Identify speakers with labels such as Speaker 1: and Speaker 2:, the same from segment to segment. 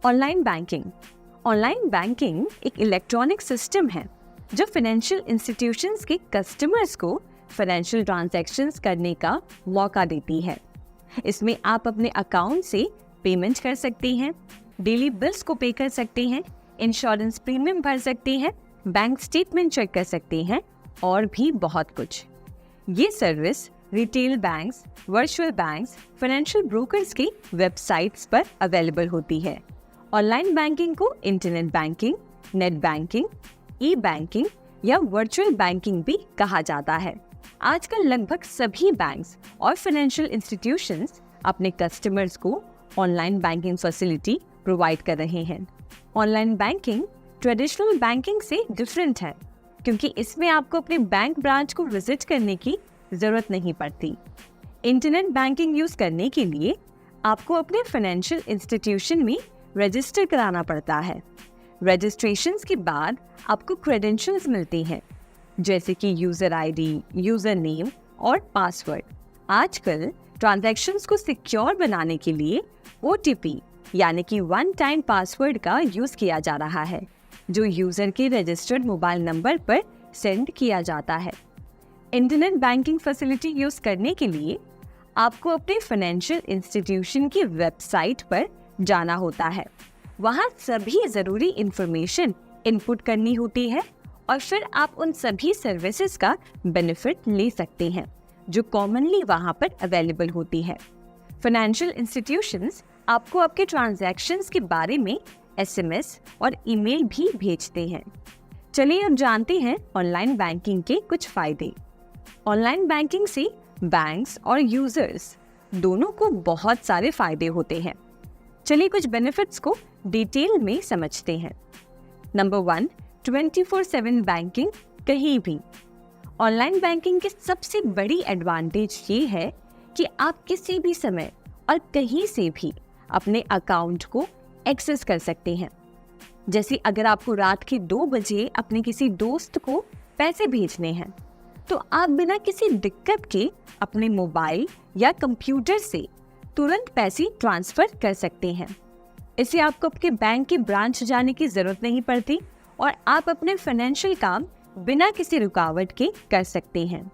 Speaker 1: Online banking. Online banking एक electronic system है जो फाइनेंशियल इंस्टीट्यूशंस के कस्टमर्स को फाइनेंशियल ट्रांजैक्शंस करने का मौका देती है। इसमें आप अपने अकाउंट से पेमेंट कर सकते हैं, डेली बिल्स को पे कर सकते हैं, इंश्योरेंस प्रीमियम भर सकते हैं, बैंक स्टेटमेंट चेक कर सकते हैं और भी बहुत कुछ। ये service retail banks, virtual banks, financial brokers की वेबसाइट्स पर अवेलेबल होती है। ऑनलाइन बैंकिंग को इंटरनेट बैंकिंग, नेट बैंकिंग, ई बैंकिंग या वर्चुअल बैंकिंग भी कहा जाता है। आजकल लगभग सभी बैंक्स और फाइनेंशियल इंस्टीट्यूशंस अपने कस्टमर्स को ऑनलाइन बैंकिंग फैसिलिटी प्रोवाइड कर रहे हैं। ऑनलाइन बैंकिंग ट्रेडिशनल बैंकिंग से डिफरेंट है क्योंकि इसमें आपको अपने बैंक ब्रांच को विजिट करने की जरूरत नहीं पड़ती। इंटरनेट बैंकिंग यूज करने के लिए आपको अपने फाइनेंशियल इंस्टीट्यूशन में रजिस्टर कराना पड़ता है। रजिस्ट्रेशंस के बाद आपको क्रेडेंशियल्स मिलते हैं जैसे कि यूजर आईडी, यूजर नेम और पासवर्ड। आजकल ट्रांजैक्शंस को सिक्योर बनाने के लिए OTP यानी कि वन टाइम पासवर्ड का यूज किया जा रहा है जो यूजर के रजिस्टर्ड मोबाइल नंबर पर सेंड किया जाता है। इंटरनेट बैंकिंग फैसिलिटी यूज करने के लिए आपको अपने फाइनेंशियल इंस्टीट्यूशन की वेबसाइट पर जाना होता है। वहाँ सभी ज़रूरी इंफॉर्मेशन इनपुट करनी होती है और फिर आप उन सभी सर्विसेज का बेनिफिट ले सकते हैं जो कॉमनली वहाँ पर अवेलेबल होती है। फाइनेंशियल इंस्टीट्यूशंस आपको आपके ट्रांजैक्शंस के बारे में SMS और ईमेल भी भेजते हैं। चलिए अब जानते हैं ऑनलाइन बैंकिंग के कुछ फायदे। ऑनलाइन बैंकिंग से बैंक्स और यूजर्स दोनों को बहुत सारे फायदे होते हैं। चलिए कुछ बेनिफिट्स को डिटेल में समझते हैं। नंबर 1, 24/7 बैंकिंग कहीं भी। ऑनलाइन बैंकिंग की सबसे बड़ी एडवांटेज ये है कि आप किसी भी समय और कहीं से भी अपने अकाउंट को एक्सेस कर सकते हैं। जैसे अगर आपको रात के 2 बजे अपने किसी दोस्त को पैसे भेजने हैं तो आप बिना किसी दिक्कत के अपने मोबाइल या कंप्यूटर से तुरंत पैसे ट्रांसफर कर सकते हैं। इससे आपको अपने बैंक के ब्रांच जाने की जरूरत नहीं पड़ती और आप अपने फाइनेंशियल काम बिना किसी रुकावट के कर सकते हैं।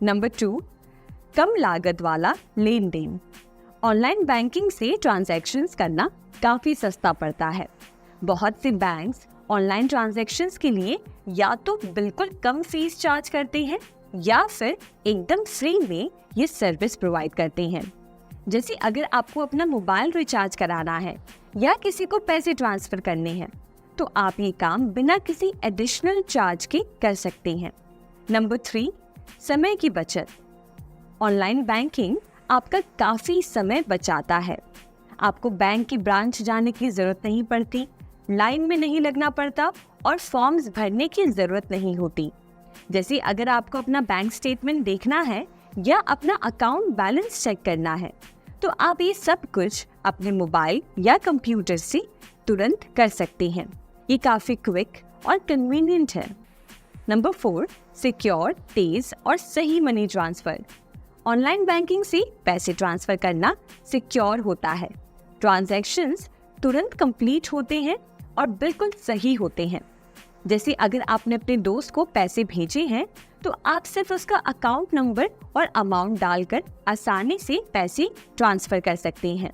Speaker 1: नंबर 2, कम लागत वाला लेन देन। ऑनलाइन बैंकिंग से ट्रांजैक्शंस करना काफी सस्ता पड़ता है। बहुत से बैंक्स ऑनलाइन ट्रांजैक्शंस के लिए या तो बिल्कुल कम फीस चार्ज करते हैं या फिर एकदम फ्री में ये सर्विस प्रोवाइड करते हैं। जैसे अगर आपको अपना मोबाइल रिचार्ज कराना है या किसी को पैसे ट्रांसफर करने हैं तो आप ये काम बिना किसी एडिशनल चार्ज के कर सकते हैं। नंबर 3, समय की बचत। ऑनलाइन बैंकिंग आपका काफी समय बचाता है। आपको बैंक की ब्रांच जाने की जरूरत नहीं पड़ती, लाइन में नहीं लगना पड़ता और फॉर्म्स भरने की जरूरत नहीं होती। जैसे अगर आपको अपना बैंक स्टेटमेंट देखना है या अपना अकाउंट बैलेंस चेक करना है तो आप ये सब कुछ अपने मोबाइल या कंप्यूटर से तुरंत कर सकते हैं। ये काफी क्विक और कन्वीनियंट है। नंबर 4, सिक्योर, तेज और सही मनी ट्रांसफर। ऑनलाइन बैंकिंग से पैसे ट्रांसफर करना सिक्योर होता है। ट्रांजैक्शंस तुरंत कंप्लीट होते हैं और बिल्कुल सही होते हैं। जैसे अगर आपने अपने दोस्त को पैसे भेजे हैं तो आप सिर्फ उसका अकाउंट नंबर और अमाउंट डालकर आसानी से पैसे ट्रांसफर कर सकते हैं।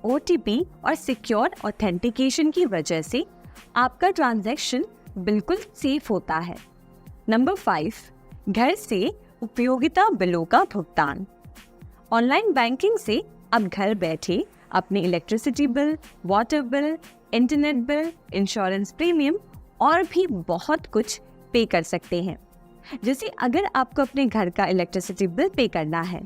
Speaker 1: OTP और सिक्योर ऑथेंटिकेशन की वजह से आपका ट्रांजैक्शन बिल्कुल सेफ होता है। नंबर 5, घर से उपयोगिता बिलों का भुगतान। ऑनलाइन बैंकिंग से अब घर बैठे अपने electricity bill, water bill, internet bill, insurance premium और भी बहुत कुछ पे कर सकते हैं। जैसे अगर आपको अपने घर का इलेक्ट्रिसिटी बिल पे करना है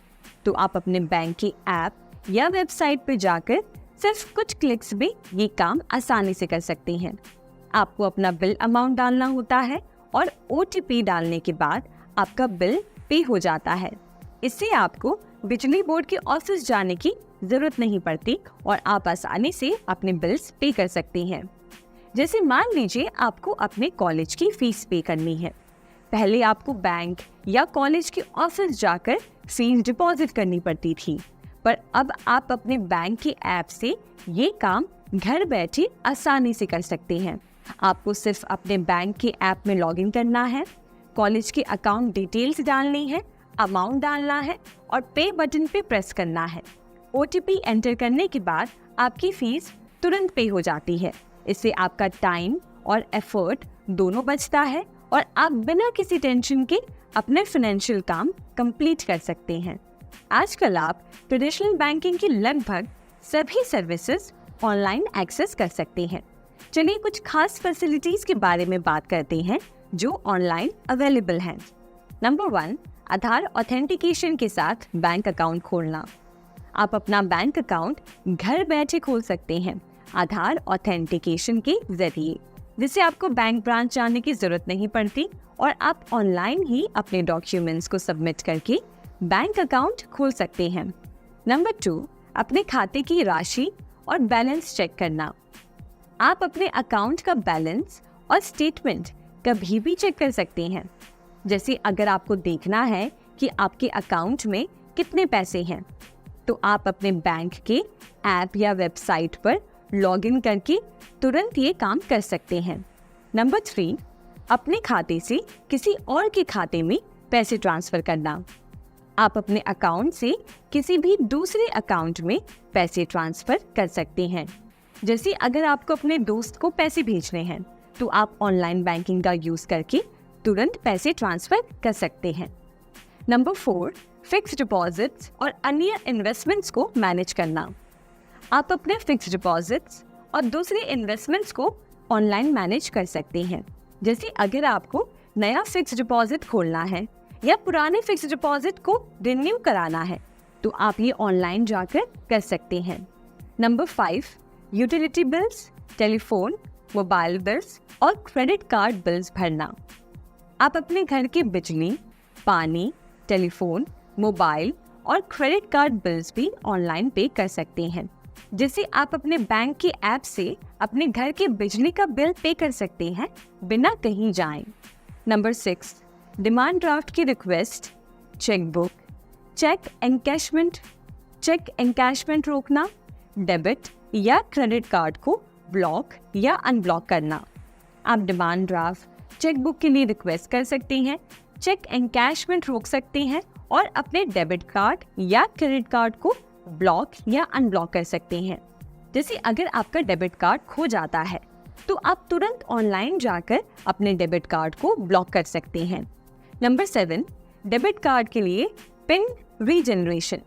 Speaker 1: तो आप अपने बैंक के ऐप या वेबसाइट पर जाकर सिर्फ कुछ क्लिक्स में ये काम आसानी से कर सकते हैं। आपको अपना बिल अमाउंट डालना होता है और OTP डालने के बाद आपका बिल पे हो जाता है। इससे आपको बिजली बोर्ड के ऑफिस जाने की जरूरत नहीं पड़ती और आप आसानी से अपने बिल्स पे कर सकते हैं। जैसे मान लीजिए आपको अपने कॉलेज की फीस पे करनी है। पहले आपको बैंक या कॉलेज के ऑफिस जाकर फीस डिपॉजिट करनी पड़ती थी, पर अब आप अपने बैंक के ऐप से ये काम घर बैठे आसानी से कर सकते हैं। आपको सिर्फ अपने बैंक के ऐप में लॉगिन करना है, कॉलेज के अकाउंट डिटेल्स डालनी है, अमाउंट डालना है और पे बटन पे प्रेस करना है। OTP एंटर करने के बाद आपकी फीस तुरंत पे हो जाती है। इससे आपका टाइम और एफर्ट दोनों बचता है और आप बिना किसी टेंशन के अपने फाइनेंशियल काम कंप्लीट कर सकते हैं। आजकल आप ट्रेडिशनल बैंकिंग की लगभग सभी सर्विसेज ऑनलाइन एक्सेस कर सकते हैं। चलिए कुछ खास फैसिलिटीज के बारे में बात करते हैं जो ऑनलाइन अवेलेबल हैं। नंबर 1, आधार ऑथेंटिकेशन के साथ बैंक अकाउंट खोलना। आप अपना बैंक अकाउंट घर बैठे खोल सकते हैं आधार ऑथेंटिकेशन के जरिए, जिससे आपको बैंक ब्रांच जाने की जरूरत नहीं पड़ती और आप ऑनलाइन ही अपने डॉक्यूमेंट्स को सबमिट करके बैंक अकाउंट खोल सकते हैं। नंबर 2, अपने खाते की राशि और बैलेंस चेक करना। आप अपने अकाउंट का बैलेंस और स्टेटमेंट कभी भी चेक कर सकते हैं। जैसे अगर आपको देखना है कि आपके अकाउंट में कितने पैसे हैं, तो आप अपने बैंक के ऐप या वेबसाइट पर लॉगिन करके तुरंत ये काम कर सकते हैं। नंबर 3, अपने खाते से किसी और के खाते में पैसे ट्रांसफर करना। आप अपने अकाउंट से किसी भी दूसरे अकाउंट में पैसे ट्रांसफर कर सकते हैं। जैसे अगर आपको अपने दोस्त को पैसे भेजने हैं, तो आप ऑनलाइन बैंकिंग का यूज करके तुरंत पैसे ट्रांसफर कर सकते हैं। नंबर 4, फिक्स्ड डिपॉजिट्स और अन्य इन्वेस्टमेंट्स को मैनेज करना। आप अपने फिक्स्ड डिपॉजिट्स और दूसरे इन्वेस्टमेंट्स को ऑनलाइन मैनेज कर सकते हैं। जैसे अगर आपको नया फिक्स्ड डिपॉजिट खोलना है या पुराने फिक्स्ड डिपॉजिट को रिन्यू कराना है, तो आप ये ऑनलाइन जाकर कर सकते हैं। Number 5, utility bills, telephone, mobile bills और क्रेडिट कार्ड बिल्स भरना। आप अपने घर के बिजली, पानी, टेलीफोन, मोबाइल और क्रेडिट कार्ड बिल्स भी ऑनलाइन पे कर सकते हैं। जिससे आप अपने बैंक के ऐप से अपने घर के बिजली का बिल पे कर सकते हैं बिना कहीं जाएं। नंबर 6, डिमांड ड्राफ्ट की रिक्वेस्ट, चेकबुक, चेक एनकैशमेंट रोकना, डेबिट या क्रेडिट कार्ड को ब्लॉक या अनब्लॉक करना। आप डिमांड ड्राफ्ट, चेकबुक के लिए रिक्वेस्ट कर सकते हैं, चेक एनकैशमेंट रोक सकते हैं और अपने डेबिट कार्ड या क्रेडिट कार्ड को ब्लॉक या अनब्लॉक कर सकते हैं। जैसे अगर आपका डेबिट कार्ड खो जाता है, तो आप तुरंत ऑनलाइन जाकर अपने डेबिट कार्ड को ब्लॉक कर सकते हैं। नंबर 7, डेबिट कार्ड के लिए पिन रीजनरेशन।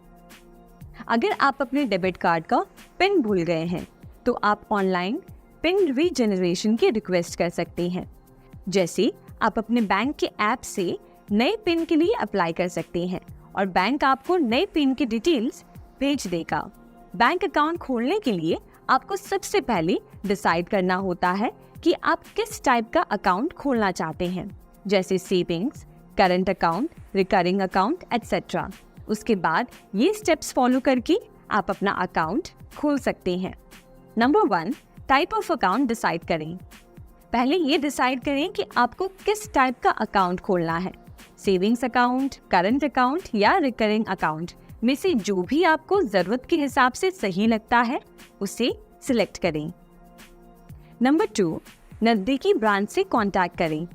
Speaker 1: अगर आप अपने डेबिट कार्ड का पिन भूल गए हैं, तो आप ऑनलाइन पिन रीजनरेशन की रिक्वेस्ट कर सकते हैं। जैसे आप अपने बैंक के ऐप से नए पिन के लिए अप्लाई कर सकते हैं और बैंक आपको नए पिन की डिटेल्स भेज देगा। बैंक अकाउंट खोलने के लिए आपको सबसे पहले डिसाइड करना होता है कि आप किस टाइप का अकाउंट खोलना चाहते हैं, जैसे savings, current account, recurring account etcetera. उसके बाद ये स्टेप्स फॉलो करके आप अपना अकाउंट खोल सकते हैं। Number 1, type of account decide करें। पहले ये डिसाइड करें कि आपको किस टाइप का अकाउंट खोलना है, सेविंग्स अकाउंट, करंट अकाउंट या रिकरिंग अकाउंट में से जो भी आपको जरूरत के हिसाब से सही लगता है उसे सिलेक्ट करें। नंबर 2, नजदीकी ब्रांच से कांटेक्ट करें।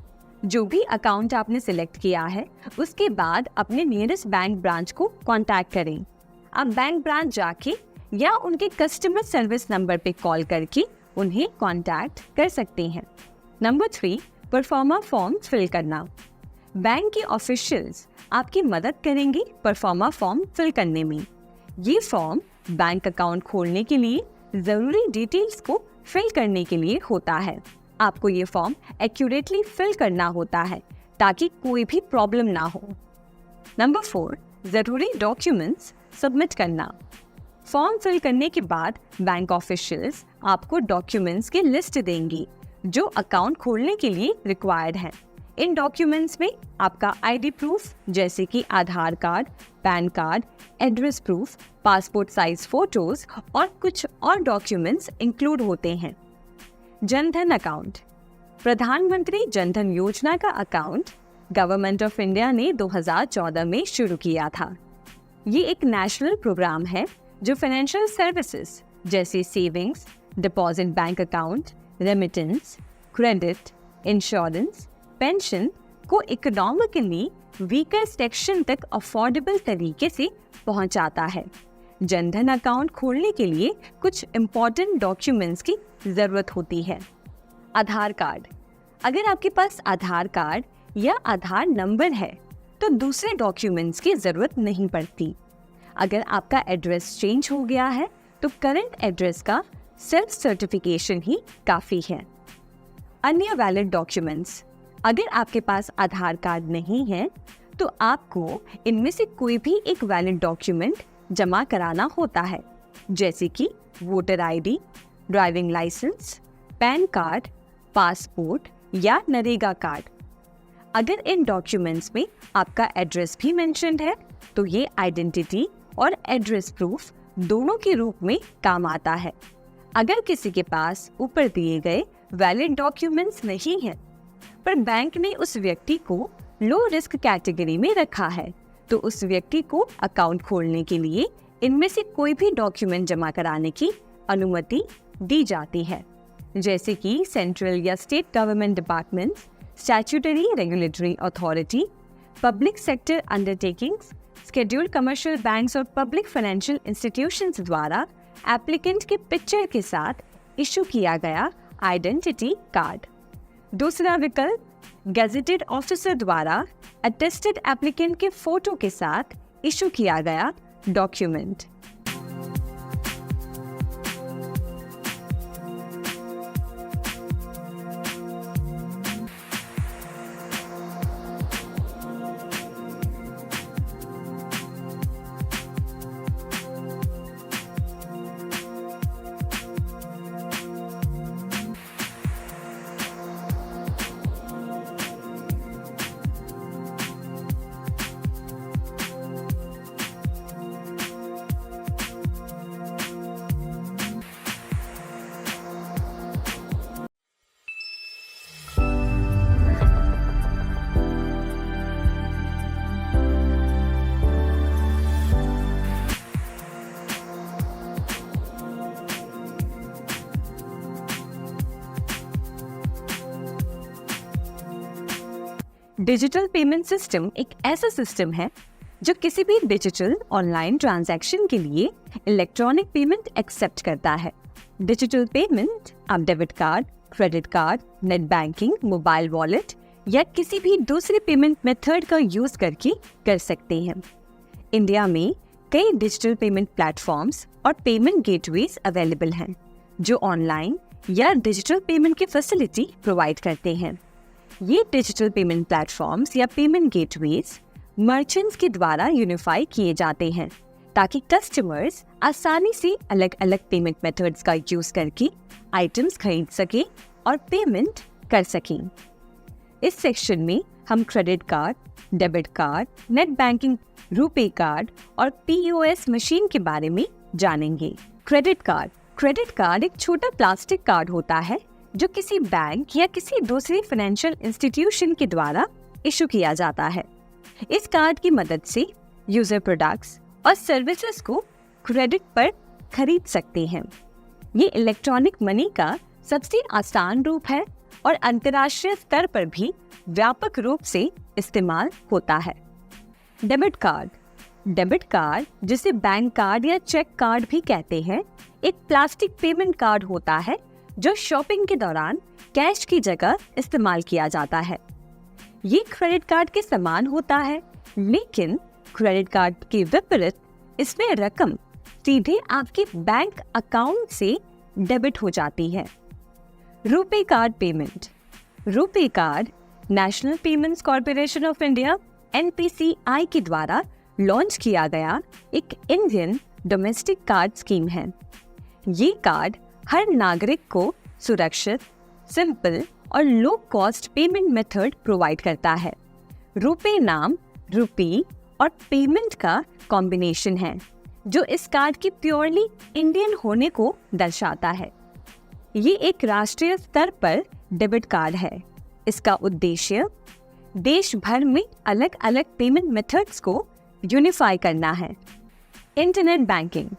Speaker 1: जो भी अकाउंट आपने सिलेक्ट किया है उसके बाद अपने नियरेस्ट बैंक ब्रांच को कांटेक्ट करें। आप बैंक ब्रांच जाके या उनके कस्टमर सर्विस नंबर पे कॉल करके उन्हें कांटेक्ट कर सकते हैं। नंबर 3, परफॉर्मा फॉर्म फिल करना। बैंक के ऑफिशियल्स आपकी मदद करेंगे परफॉर्मा फॉर्म फिल करने में। ये फॉर्म बैंक अकाउंट खोलने के लिए जरूरी डिटेल्स को फिल करने के लिए होता है। आपको ये फॉर्म एक्यूरेटली फिल करना होता है ताकि कोई भी प्रॉब्लम ना हो। नंबर 4, जरूरी डॉक्यूमेंट्स सबमिट करना। फॉर्म फिल करने के बाद बैंक ऑफिशियल्स आपको डॉक्यूमेंट्स की लिस्ट देंगी जो अकाउंट खोलने के लिए रिक्वायर्ड हैं। इन डॉक्यूमेंट्स में आपका आईडी प्रूफ जैसे कि Aadhaar card, PAN card, address proof, passport size photos और कुछ और डॉक्यूमेंट्स इंक्लूड होते हैं। जनधन अकाउंट। प्रधानमंत्री जनधन योजना का अकाउंट गवर्नमेंट ऑफ इंडिया ने 2014 में शुरू किया था। ये एक नेशनल प्रोग्राम है जो फाइनेंशियल सर्विसेज जैसे savings, deposit bank account, remittance, credit, insurance, pension को इकोनॉमिकली वीकर सेक्शन तक अफोर्डेबल तरीके से पहुंचाता है। जनधन अकाउंट खोलने के लिए कुछ इम्पोर्टेंट डॉक्यूमेंट्स की ज़रूरत होती है। आधार कार्ड। अगर आपके पास आधार कार्ड या आधार नंबर है तो दूसरे डॉक्यूमेंट्स की ज़रूरत नहीं पड़ती। अगर आपका एड्रेस चेंज हो गया है तो करंट एड्रेस का सेल्फ सर्टिफिकेशन ही काफ़ी है। अन्य वैलिड डॉक्यूमेंट्स। अगर आपके पास आधार कार्ड नहीं है तो आपको इनमें से कोई भी एक वैलिड डॉक्यूमेंट जमा कराना होता है, जैसे कि voter ID, driving licence, PAN card, passport या नरेगा कार्ड। अगर इन डॉक्यूमेंट्स में आपका एड्रेस भी मेंशन्ड है तो ये आइडेंटिटी और एड्रेस प्रूफ दोनों के रूप में काम आता है। अगर किसी के पास ऊपर दिए गए वैलिड डॉक्यूमेंट्स नहीं हैं, पर बैंक ने उस व्यक्ति को लो रिस्क कैटेगरी में रखा है, तो उस व्यक्ति को अकाउंट खोलने के लिए इनमें से कोई भी डॉक्यूमेंट जमा कराने की अनुमति दी जाती है, जैसे कि सेंट्रल या state government departments, statutory regulatory authority, public sector undertakings, scheduled commercial banks और पब्लिक फाइनेंशियल इंस्टीट्यूशंस द्वारा एप्लीकेंट के पिक्चर के साथ इशू किया गया आइडेंटिटी कार्ड। दूसरा विकल्प, गेजेटेड ऑफिसर द्वारा अटेस्टेड एप्लीकेंट के फोटो के साथ इशू किया गया डॉक्यूमेंट। डिजिटल पेमेंट सिस्टम एक ऐसा सिस्टम है जो किसी भी डिजिटल ऑनलाइन ट्रांजैक्शन के लिए इलेक्ट्रॉनिक पेमेंट एक्सेप्ट करता है। डिजिटल पेमेंट आप debit card, credit card, net banking, mobile wallet या किसी भी दूसरे पेमेंट मेथड का यूज करके कर सकते हैं। इंडिया में कई डिजिटल पेमेंट प्लेटफॉर्म्स और पेमेंट गेटवेज अवेलेबल हैं जो ऑनलाइन या डिजिटल पेमेंट की फैसिलिटी प्रोवाइड करते हैं। ये डिजिटल पेमेंट प्लेटफॉर्म्स या पेमेंट गेटवेज मर्चेंट्स के द्वारा यूनिफाई किए जाते हैं ताकि कस्टमर्स आसानी से अलग अलग पेमेंट मेथड्स का यूज करके आइटम्स खरीद सकें और पेमेंट कर सकें। इस सेक्शन में हम credit card, debit card, net banking, RuPay card और POS मशीन के बारे में जानेंगे। क्रेडिट कार्ड एक छोटा प्लास्टिक कार्ड होता है जो किसी बैंक या किसी दूसरे फाइनेंशियल इंस्टीट्यूशन के द्वारा इशू किया जाता है। इस कार्ड की मदद से यूजर प्रोडक्ट्स और सर्विसेज को क्रेडिट पर खरीद सकते हैं। ये इलेक्ट्रॉनिक मनी का सबसे आसान रूप है और अंतर्राष्ट्रीय स्तर पर भी व्यापक रूप से इस्तेमाल होता है। डेबिट कार्ड जिसे बैंक कार्ड या चेक कार्ड भी कहते हैं, एक प्लास्टिक पेमेंट कार्ड होता है जो शॉपिंग के दौरान कैश की जगह इस्तेमाल किया जाता है। ये क्रेडिट कार्ड के समान होता है, लेकिन क्रेडिट कार्ड के विपरीत इसमें रकम सीधे आपके बैंक अकाउंट से डेबिट हो जाती है। RuPay card payment. RuPay card national payments corporation of India NPCI के द्वारा लॉन्च किया गया एक इंडियन डोमेस्टिक कार्ड स्कीम है। ये कार्ड हर नागरिक को सुरक्षित, सिंपल और low cost payment method provide करता है। रुपे नाम रुपी और पेमेंट का कॉम्बिनेशन है जो इस कार्ड की प्योरली इंडियन होने को दर्शाता है। ये एक राष्ट्रीय स्तर पर डेबिट कार्ड है। इसका उद्देश्य देश भर में अलग अलग पेमेंट मेथड्स को यूनिफाई करना है। Internet banking.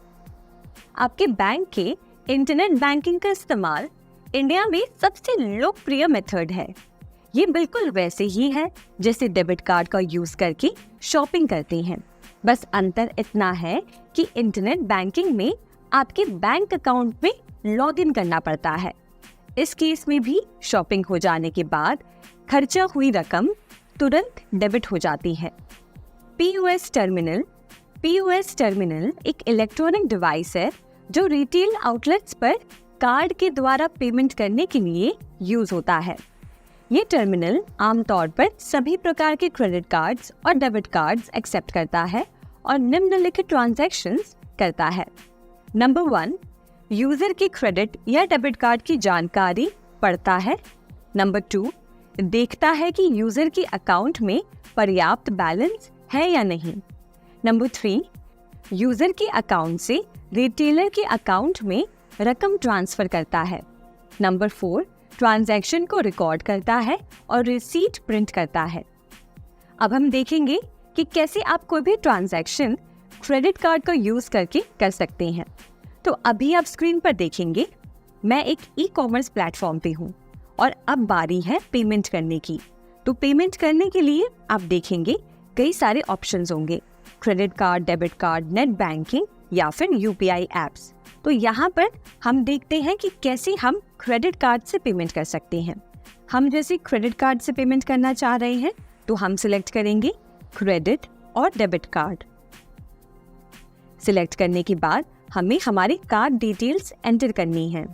Speaker 1: आपके बैंक के इंटरनेट बैंकिंग का इस्तेमाल इंडिया में सबसे लोकप्रिय मेथड है। ये बिल्कुल वैसे ही है जैसे डेबिट कार्ड का यूज करके शॉपिंग करते हैं। बस अंतर इतना है कि इंटरनेट बैंकिंग में आपके बैंक अकाउंट में लॉगिन करना पड़ता है। इस केस में भी शॉपिंग हो जाने के बाद खर्चा हुई रकम तुरंत डेबिट हो जाती है। पीओएस टर्मिनल एक इलेक्ट्रॉनिक डिवाइस है जो रिटेल आउटलेट्स पर कार्ड के द्वारा पेमेंट करने के लिए यूज होता है। ये टर्मिनल आमतौर पर सभी प्रकार के क्रेडिट कार्ड्स और डेबिट कार्ड्स एक्सेप्ट करता है और निम्नलिखित ट्रांजैक्शंस करता है। नंबर 1, यूजर की क्रेडिट या डेबिट कार्ड की जानकारी पढ़ता है। नंबर 2, देखता है कि यूजर के अकाउंट में पर्याप्त बैलेंस है या नहीं। नंबर 3, यूजर के अकाउंट से रिटेलर के अकाउंट में रकम ट्रांसफर करता है। नंबर 4, ट्रांजैक्शन को रिकॉर्ड करता है और रिसीट प्रिंट करता है। अब हम देखेंगे कि कैसे आप कोई भी ट्रांजैक्शन क्रेडिट कार्ड का यूज करके कर सकते हैं। तो अभी आप स्क्रीन पर देखेंगे मैं एक ई-कॉमर्स प्लेटफॉर्म पे हूँ और अब बारी है पेमेंट करने की। तो पेमेंट करने के लिए आप देखेंगे कई सारे ऑप्शंस होंगे, credit card, debit card, net banking या फिर यूपीआई एप्स। तो यहाँ पर हम देखते हैं कि कैसे हम क्रेडिट कार्ड से पेमेंट कर सकते हैं। हम जैसे क्रेडिट कार्ड से पेमेंट करना चाह रहे हैं तो हम सिलेक्ट करेंगे क्रेडिट और डेबिट कार्ड। सिलेक्ट करने के बाद हमें हमारी कार्ड डिटेल्स एंटर करनी है।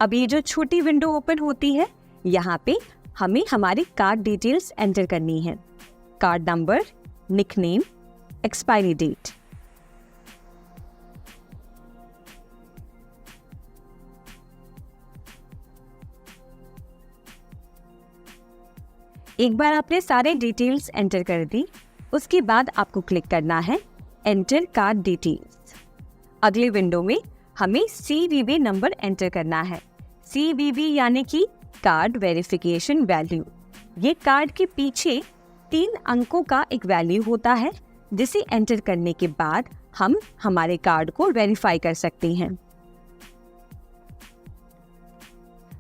Speaker 1: अब ये जो छोटी विंडो ओपन होती है, यहाँ पे हमें हमारी कार्ड डिटेल्स एंटर करनी है। Card number, nickname, expiry date. एक बार आपने सारे डिटेल्स एंटर कर दी, उसके बाद आपको क्लिक करना है एंटर कार्ड डिटेल्स। अगले विंडो में हमें CVV नंबर एंटर करना है। CVV यानी कि कार्ड वेरिफिकेशन वैल्यू। ये कार्ड के पीछे 3 अंकों का एक वैल्यू होता है जिसे एंटर करने के बाद हम हमारे कार्ड को वेरीफाई कर सकते हैं।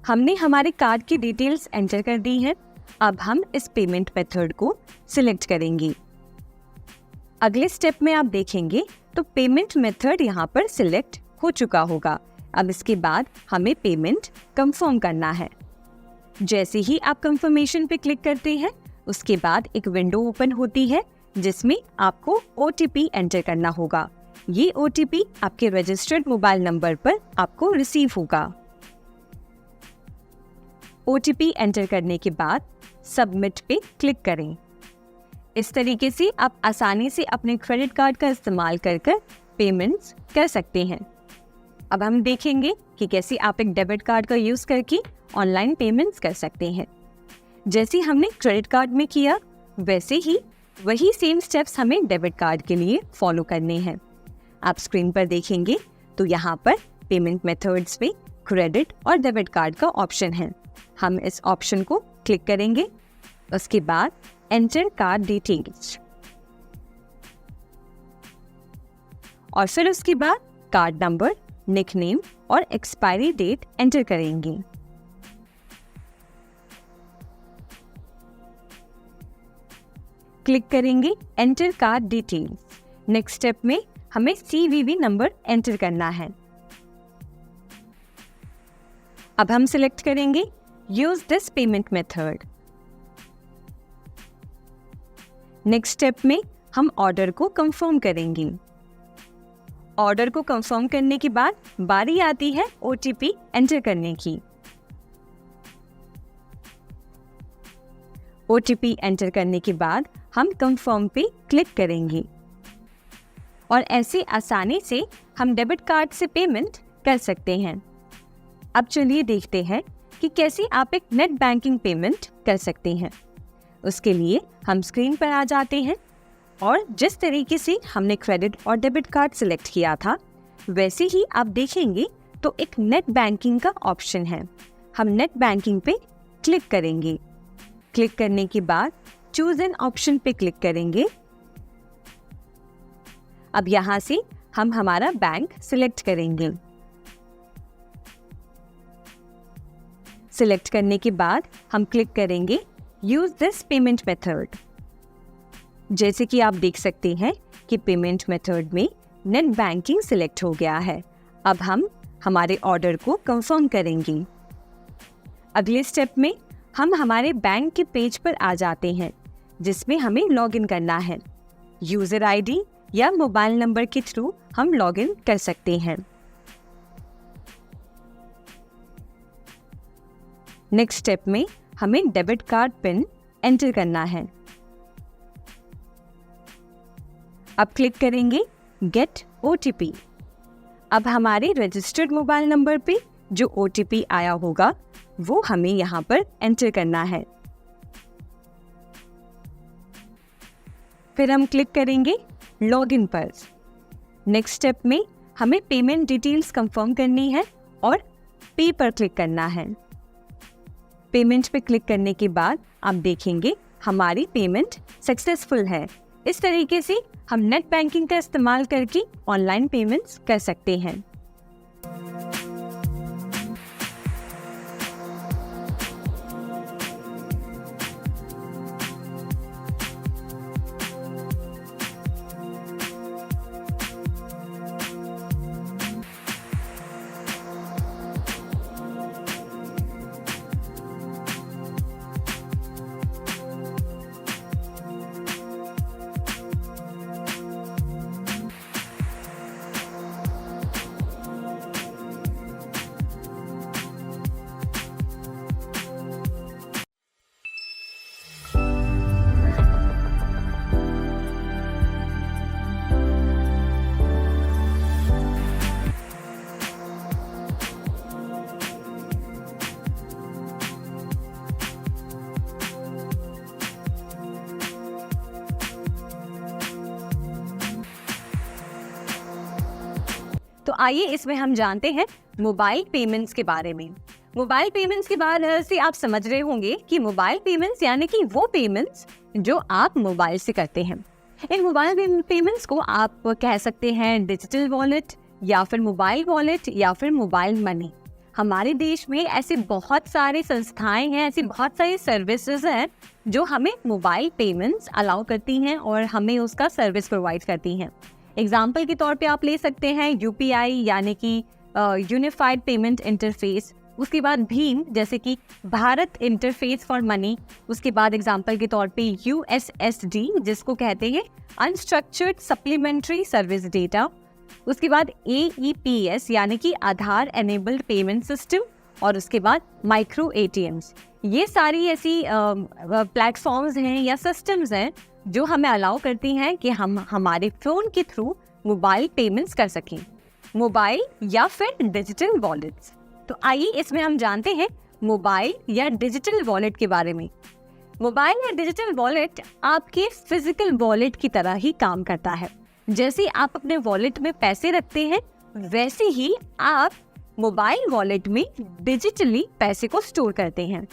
Speaker 1: हमने हमारे कार्ड की डिटेल्स एंटर कर दी है। अब हम इस पेमेंट मेथड को सिलेक्ट करेंगे। अगले स्टेप में आप देखेंगे तो पेमेंट मेथड यहाँ पर सिलेक्ट हो चुका होगा। अब इसके बाद हमें पेमेंट कंफर्म करना है। जैसे ही आप कंफर्मेशन पे क्लिक करते हैं, उसके बाद एक विंडो ओपन होती है जिसमें आपको OTP एंटर करना होगा। ये OTP आपके रजिस्टर्ड मोबाइल नंबर पर आपको रिसीव होगा। OTP एंटर करने के बाद सबमिट पे क्लिक करें। इस तरीके से आप आसानी से अपने क्रेडिट कार्ड का इस्तेमाल कर पेमेंट्स कर सकते हैं। अब हम देखेंगे कि कैसे आप एक डेबिट कार्ड का यूज करके ऑनलाइन पेमेंट्स कर सकते हैं। जैसे हमने क्रेडिट कार्ड में किया, वैसे ही वही सेम स्टेप्स हमें डेबिट कार्ड के लिए फॉलो करने हैं। आप स्क्रीन पर देखेंगे तो यहाँ पर पेमेंट मेथड्स पे क्रेडिट और डेबिट कार्ड का ऑप्शन है। हम इस ऑप्शन को क्लिक करेंगे। उसके बाद एंटर कार्ड डिटेल्स और फिर उसके बाद कार्ड नंबर, निकनेम और एक्सपायरी डेट एंटर करेंगे। क्लिक करेंगे enter card details. Next step में हमें CVV नंबर एंटर करना है। अब हम सिलेक्ट करेंगे use this payment method. Next step में हम ऑर्डर को कंफर्म करेंगे। ऑर्डर को कंफर्म करने के बाद बारी आती है OTP एंटर करने की। OTP एंटर करने के बाद हम कंफर्म पे क्लिक करेंगे और ऐसे आसानी से हम डेबिट कार्ड से पेमेंट कर सकते हैं। अब चलिए देखते हैं कि कैसे आप एक नेट बैंकिंग पेमेंट कर सकते हैं। उसके लिए हम स्क्रीन पर आ जाते हैं और जिस तरीके से हमने क्रेडिट और डेबिट कार्ड सिलेक्ट किया था, वैसे ही आप देखेंगे तो एक नेट बैंकिंग का ऑप्शन है। हम नेट बैंकिंग पे क्लिक करेंगे। क्लिक करने के बाद चूज एन ऑप्शन पे क्लिक करेंगे अब यहाँ से हम हमारा बैंक सिलेक्ट करेंगे। सिलेक्ट करने के बाद हम क्लिक करेंगे यूज दिस पेमेंट मेथड। जैसे कि आप देख सकते हैं कि पेमेंट मेथड में नेट बैंकिंग सिलेक्ट हो गया है। अब हम हमारे ऑर्डर को कंफर्म करेंगे। अगले स्टेप में हम हमारे बैंक के पेज पर आ जाते हैं जिसमें हमें लॉगिन करना है। यूजर आईडी या मोबाइल नंबर के थ्रू हम लॉगिन कर सकते हैं। नेक्स्ट स्टेप में हमें डेबिट कार्ड पिन एंटर करना है। अब क्लिक करेंगे गेट OTP। अब हमारे रजिस्टर्ड मोबाइल नंबर पे जो OTP आया होगा वो हमें यहाँ पर एंटर करना है। फिर हम क्लिक करेंगे लॉगिन पर। नेक्स्ट स्टेप में हमें पेमेंट डिटेल्स कंफर्म करनी है और पे पर क्लिक करना है। पेमेंट पे क्लिक करने के बाद आप देखेंगे हमारी पेमेंट सक्सेसफुल है। इस तरीके से हम नेट बैंकिंग का इस्तेमाल करके ऑनलाइन पेमेंट्स कर सकते हैं। तो आइए इसमें हम जानते हैं मोबाइल पेमेंट्स के बारे में। मोबाइल पेमेंट्स के बारे से आप समझ रहे होंगे कि मोबाइल पेमेंट्स यानी कि वो पेमेंट्स जो आप मोबाइल से करते हैं। इन मोबाइल पेमेंट्स को आप कह सकते हैं डिजिटल वॉलेट या फिर मोबाइल वॉलेट या फिर मोबाइल मनी। हमारे देश में ऐसे बहुत सारे संस्थाएं हैं, ऐसी बहुत सारी सर्विसेज हैं जो हमें मोबाइल पेमेंट्स अलाउ करती हैं और हमें उसका सर्विस प्रोवाइड करती हैं। एग्जाम्पल के तौर पे आप ले सकते हैं UPI यानी कि यूनिफाइड पेमेंट इंटरफेस, उसके बाद भीम जैसे कि भारत इंटरफेस फॉर मनी, उसके बाद एग्जाम्पल के तौर पे USSD जिसको कहते हैं अनस्ट्रक्चर्ड सप्लीमेंट्री सर्विस डेटा, उसके बाद AEPS यानी कि आधार एनेबल्ड पेमेंट सिस्टम, और उसके बाद माइक्रो ATMs। ये सारी ऐसी प्लेटफॉर्म्स हैं या सिस्टम्स हैं जो हमें अलाउ करती हैं कि हम हमारे फ़ोन के थ्रू मोबाइल पेमेंट्स कर सकें, मोबाइल या फिर डिजिटल वॉलेट्स। तो आइए इसमें हम जानते हैं मोबाइल या डिजिटल वॉलेट के बारे में। मोबाइल या डिजिटल वॉलेट आपके फिजिकल वॉलेट की तरह ही काम करता है। जैसे आप अपने वॉलेट में पैसे रखते हैं वैसे ही आप मोबाइल वॉलेट में डिजिटली पैसे को स्टोर करते हैं।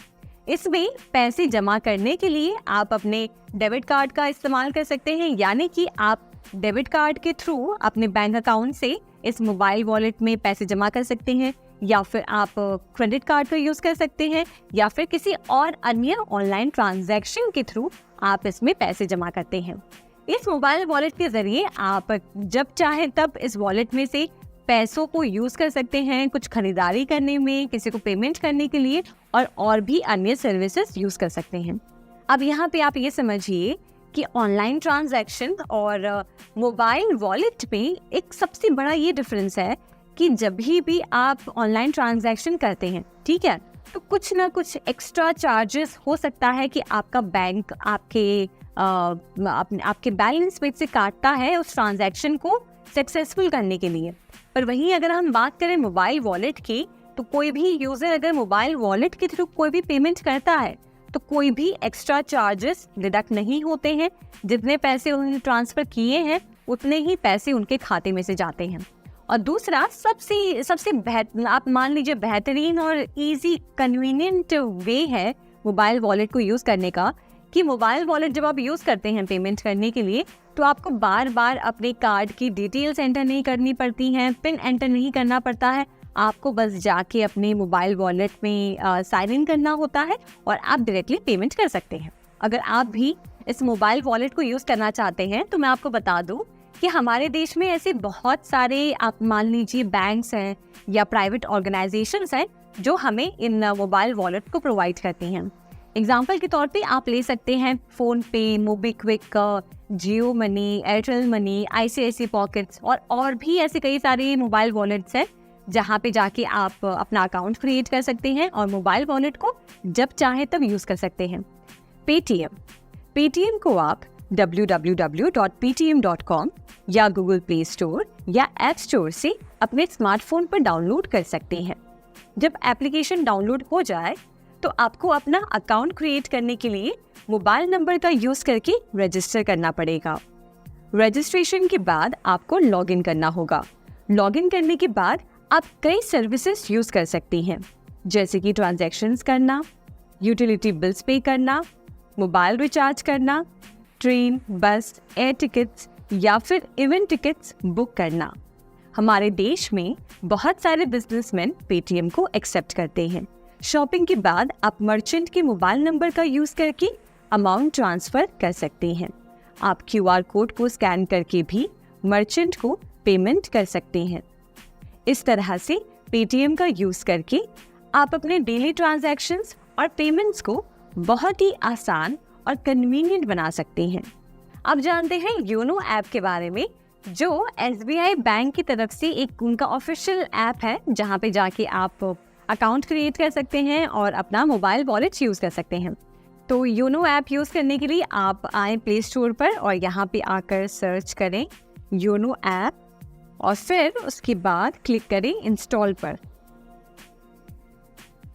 Speaker 1: इसमें पैसे जमा करने के लिए आप अपने डेबिट कार्ड का इस्तेमाल कर सकते हैं, यानी कि आप डेबिट कार्ड के थ्रू अपने बैंक अकाउंट से इस मोबाइल वॉलेट में पैसे जमा कर सकते हैं, या फिर आप क्रेडिट कार्ड का यूज़ कर सकते हैं, या फिर किसी और अन्य ऑनलाइन ट्रांजैक्शन के थ्रू आप इसमें पैसे जमा करते हैं। इस मोबाइल वॉलेट के ज़रिए आप जब चाहें तब इस वॉलेट में से पैसों को यूज़ कर सकते हैं, कुछ खरीदारी करने में, किसी को पेमेंट करने के लिए, और भी अन्य सर्विसेज यूज़ कर सकते हैं। अब यहाँ पे आप ये समझिए कि ऑनलाइन ट्रांजैक्शन और मोबाइल वॉलेट में एक सबसे बड़ा ये डिफरेंस है कि जब भी आप ऑनलाइन ट्रांजैक्शन करते हैं, ठीक है, तो कुछ ना कुछ एक्स्ट्रा चार्जेस हो सकता है कि आपका बैंक आपके बैलेंस में से काटता है उस ट्रांजैक्शन को सक्सेसफुल करने के लिए। पर वहीं अगर हम बात करें मोबाइल वॉलेट की, तो कोई भी यूज़र अगर मोबाइल वॉलेट के थ्रू कोई भी पेमेंट करता है तो कोई भी एक्स्ट्रा चार्जेस डिडक्ट नहीं होते हैं। जितने पैसे उन्होंने ट्रांसफ़र किए हैं उतने ही पैसे उनके खाते में से जाते हैं। और दूसरा सबसे आप मान लीजिए बेहतरीन और इजी कन्वीनियंट वे है मोबाइल वॉलेट को यूज़ करने का कि मोबाइल वॉलेट जब आप यूज़ करते हैं पेमेंट करने के लिए, तो आपको बार बार अपने कार्ड की डिटेल्स एंटर नहीं करनी पड़ती हैं, पिन एंटर नहीं करना पड़ता है। आपको बस जाके अपने मोबाइल वॉलेट में साइन इन करना होता है और आप डायरेक्टली पेमेंट कर सकते हैं। अगर आप भी इस मोबाइल वॉलेट को यूज़ करना चाहते हैं तो मैं आपको बता दूं कि हमारे देश में ऐसे बहुत सारे, आप मान लीजिए बैंक्स हैं या प्राइवेट ऑर्गेनाइजेशंस हैं जो हमें इन मोबाइल वॉलेट को प्रोवाइड करती हैं। एग्जाम्पल के तौर पे आप ले सकते हैं PhonePe, MobiKwik, Jio money, Airtel money, ICICI pockets और भी ऐसे कई सारे मोबाइल वॉलेट्स हैं जहाँ पे जाके आप अपना अकाउंट क्रिएट कर सकते हैं और मोबाइल वॉलेट को जब चाहे तब यूज़ कर सकते हैं। पेटीएम को आप www.ptm.com या गूगल प्ले स्टोर या ऐप स्टोर से अपने स्मार्टफोन पर डाउनलोड कर सकते हैं। जब एप्लीकेशन डाउनलोड हो जाए तो आपको अपना अकाउंट क्रिएट करने के लिए मोबाइल नंबर का यूज़ करके रजिस्टर करना पड़ेगा। रजिस्ट्रेशन के बाद आपको लॉगिन करना होगा। लॉगिन करने के बाद आप कई सर्विसेज यूज़ कर सकती हैं, जैसे कि ट्रांजैक्शंस करना, यूटिलिटी बिल्स पे करना, मोबाइल रिचार्ज करना, ट्रेन, बस, एयर टिकट्स या फिर इवेंट टिकट्स बुक करना। हमारे देश में बहुत सारे बिजनेसमैन पेटीएम को एक्सेप्ट करते हैं। शॉपिंग के बाद आप मर्चेंट के मोबाइल नंबर का यूज़ करके अमाउंट ट्रांसफ़र कर सकते हैं। आप QR कोड को स्कैन करके भी मर्चेंट को पेमेंट कर सकते हैं। इस तरह से पेटीएम का यूज़ करके आप अपने डेली ट्रांजैक्शंस और पेमेंट्स को बहुत ही आसान और कन्वीनियंट बना सकते हैं। आप जानते हैं योनो ऐप के बारे में, जो SBI बैंक की तरफ से एक उनका ऑफिशियल ऐप है जहां पे जाके आप अकाउंट क्रिएट कर सकते हैं और अपना मोबाइल वॉलेट यूज़ कर सकते हैं। तो योनो ऐप यूज़ करने के लिए आप आए प्ले स्टोर पर और यहाँ पे आकर सर्च करें योनो ऐप और फिर उसके बाद क्लिक करें इंस्टॉल पर।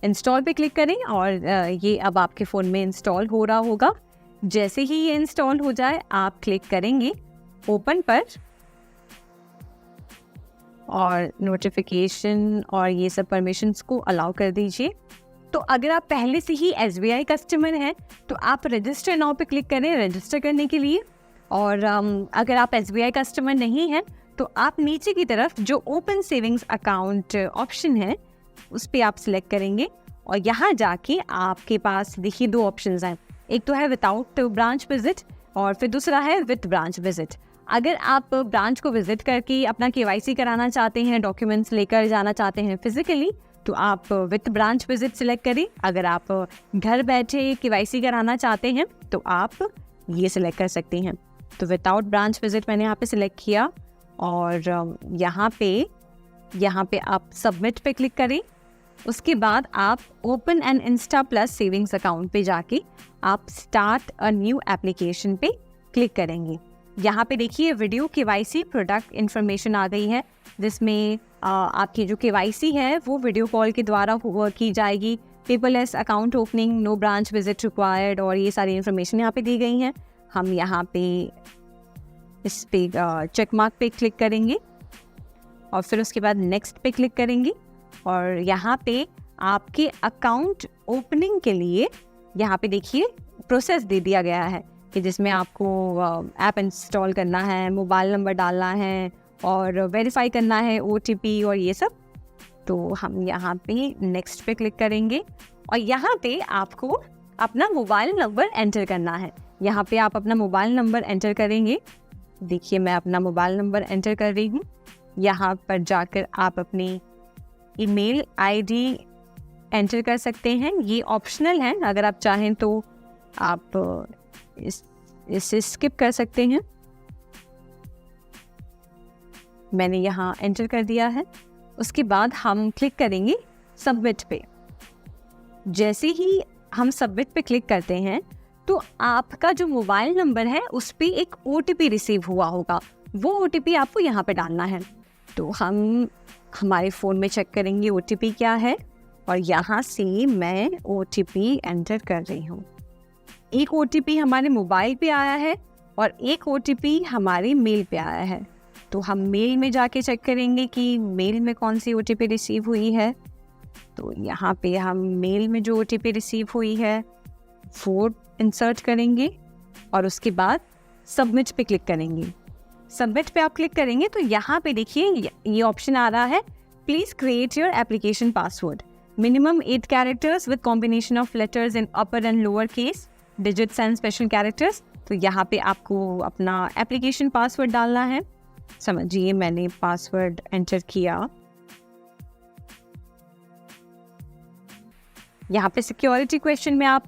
Speaker 1: इंस्टॉल पे क्लिक करें और ये अब आपके फ़ोन में इंस्टॉल हो रहा होगा। जैसे ही ये इंस्टॉल हो जाए आप क्लिक करेंगे ओपन पर और नोटिफिकेशन और ये सब परमिशंस को अलाउ कर दीजिए। तो अगर आप पहले से ही SBI कस्टमर हैं तो आप रजिस्टर नाउ पे क्लिक करें रजिस्टर करने के लिए। और अगर आप SBI कस्टमर नहीं हैं तो आप नीचे की तरफ जो ओपन सेविंग्स अकाउंट ऑप्शन है उस पर आप सिलेक्ट करेंगे और यहाँ जाके आपके पास देखिए दो ऑप्शंस हैं, एक तो है विदाउट ब्रांच विजिट और फिर दूसरा है विद ब्रांच विजिट। अगर आप ब्रांच को विजिट करके अपना KYC कराना चाहते हैं, डॉक्यूमेंट्स लेकर जाना चाहते हैं फिजिकली, तो आप विद ब्रांच विजिट सिलेक्ट करें। अगर आप घर बैठे KYC कराना चाहते हैं तो आप ये सिलेक्ट कर सकते हैं। तो विदाउट ब्रांच विजिट मैंने यहाँ पे सिलेक्ट किया और यहाँ पे आप सबमिट पे क्लिक करें। उसके बाद आप open an Insta plus savings account पे जाके आप स्टार्ट अ न्यू एप्लीकेशन पे क्लिक करेंगे। यहाँ पे देखिए वीडियो KYC प्रोडक्ट इन्फॉर्मेशन आ गई है, जिसमें आपकी जो KYC है वो वीडियो कॉल के द्वारा की जाएगी। Paperless account opening, no branch visit required और ये सारी इन्फॉर्मेशन यहाँ पे दी गई हैं। हम यहाँ पे इस पे चेक मार्क पे क्लिक करेंगे और फिर उसके बाद नेक्स्ट पे क्लिक करेंगे और यहाँ पे आपके अकाउंट ओपनिंग के लिए यहाँ पे देखिए प्रोसेस दे दिया गया है कि जिसमें आपको ऐप इंस्टॉल करना है, मोबाइल नंबर डालना है और वेरीफाई करना है OTP और ये सब। तो हम यहाँ पे नेक्स्ट पे क्लिक करेंगे और यहाँ पे आपको अपना मोबाइल नंबर एंटर करना है। यहाँ पे आप अपना मोबाइल नंबर एंटर करेंगे। देखिए मैं अपना मोबाइल नंबर एंटर कर रही हूँ। यहाँ पर जाकर आप अपनी ईमेल ID एंटर कर सकते हैं, ये ऑप्शनल है, अगर आप चाहें तो आप इसे स्किप कर सकते हैं। मैंने यहाँ एंटर कर दिया है। उसके बाद हम क्लिक करेंगे सबमिट पे। जैसे ही हम सबमिट पे क्लिक करते हैं तो आपका जो मोबाइल नंबर है उस पर एक OTP रिसीव हुआ होगा, वो OTP आपको यहाँ पे डालना है। तो हम हमारे फ़ोन में चेक करेंगे OTP क्या है और यहाँ से मैं OTP एंटर कर रही हूँ। एक OTP हमारे मोबाइल पे आया है और एक OTP हमारे मेल पे आया है। तो हम मेल में जाके चेक करेंगे कि मेल में कौन सी OTP रिसीव हुई है। तो यहाँ पे हम मेल में जो OTP रिसीव हुई है वो इंसर्ट करेंगे और उसके बाद सबमिट पे क्लिक करेंगे। सबमिट पे आप क्लिक करेंगे तो यहाँ पे देखिए ये ऑप्शन आ रहा है, please create your application password, minimum 8 characters with combination of letters in upper and lower case, digits and special characters. तो यहाँ पे आपको अपना एप्लीकेशन पासवर्ड डालना है। समझिए मैंने पासवर्ड एंटर किया। यहाँ पे सिक्योरिटी क्वेश्चन में आप